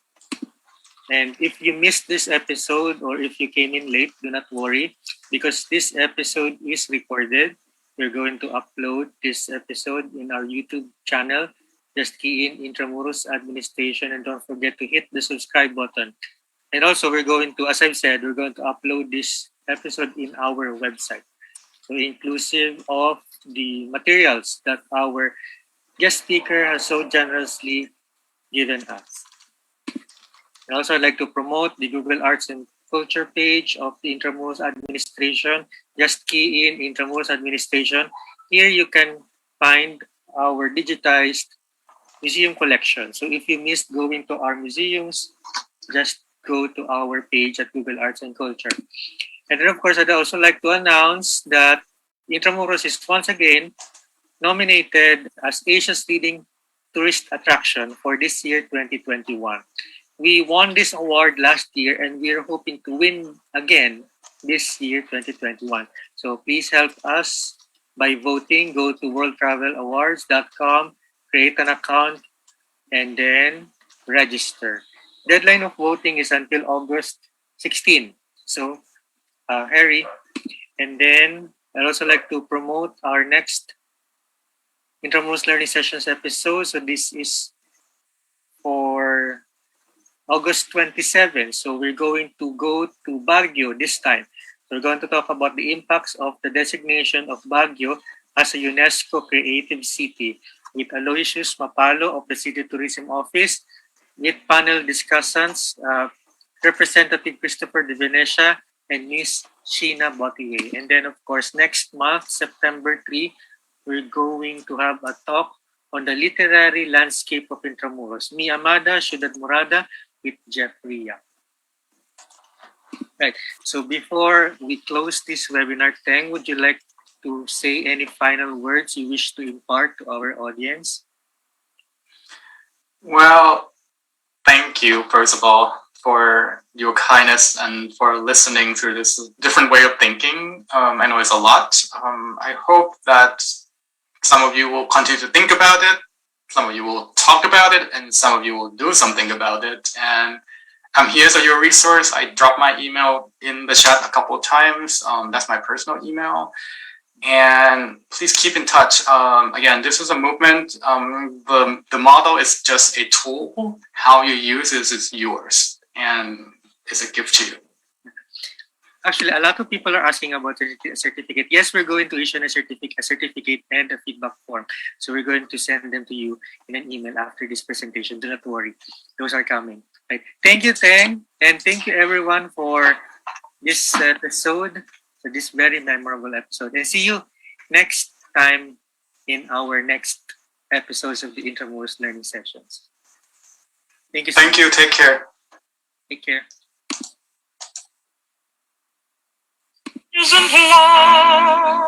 [SPEAKER 11] And if you missed this episode or if you came in late, do not worry, because this episode is recorded. We're going to upload this episode in our YouTube channel. Just key in Intramuros Administration and don't forget to hit the subscribe button. And also, we're going to, as I've said, we're going to upload this episode in our website. So inclusive of the materials that our guest speaker has so generously given us. And also, I'd like to promote the Google Arts and Culture page of the Intramuros Administration. Just key in Intramuros Administration. Here you can find our digitized museum collection. So if you missed going to our museums, just go to our page at Google Arts and Culture. And then, of course, I'd also like to announce that Intramuros is once again nominated as Asia's leading tourist attraction for this year, 2021. We won this award last year and we're hoping to win again this year, 2021. So please help us by voting. Go to worldtravelawards.com, create an account, and then register. Deadline of voting is until August 16. So, Harry, and then I'd also like to promote our next Intramuros Learning Sessions episode. So this is for August 27. So we're going to go to Baguio this time. We're going to talk about the impacts of the designation of Baguio as a UNESCO Creative City with Aloysius Mapalo of the City Tourism Office, with panel discussants, Representative Christopher de Venecia and Miss Sheena Botier. And then, of course, next month, September 3, we're going to have a talk on the literary landscape of Intramuros. Mi Amada, Ciudad Morada, with Jeffrey Yap. Right. So before we close this webinar, Teng, would you like to say any final words you wish to impart to our audience?
[SPEAKER 12] Well, thank you, first of all, for your kindness and for listening through this different way of thinking. I know it's a lot. I hope that some of you will continue to think about it, some of you will talk about it, and some of you will do something about it. And I'm here as your resource. I dropped my email in the chat a couple of times. That's my personal email. And please keep in touch. Again, this is a movement. The model is just a tool. How you use it is yours, and it's a gift to you.
[SPEAKER 11] Actually, a lot of people are asking about a certificate. Yes, we're going to issue a certificate and a feedback form. So we're going to send them to you in an email after this presentation. Do not worry. Those are coming. Right. Thank you, Teng. And thank you, everyone, for this episode, for this very memorable episode. And see you next time in our next episodes of the Intramuros Learning Sessions. Thank you so much.
[SPEAKER 12] Thank you. Take care.
[SPEAKER 11] Take care.
[SPEAKER 10] Isn't love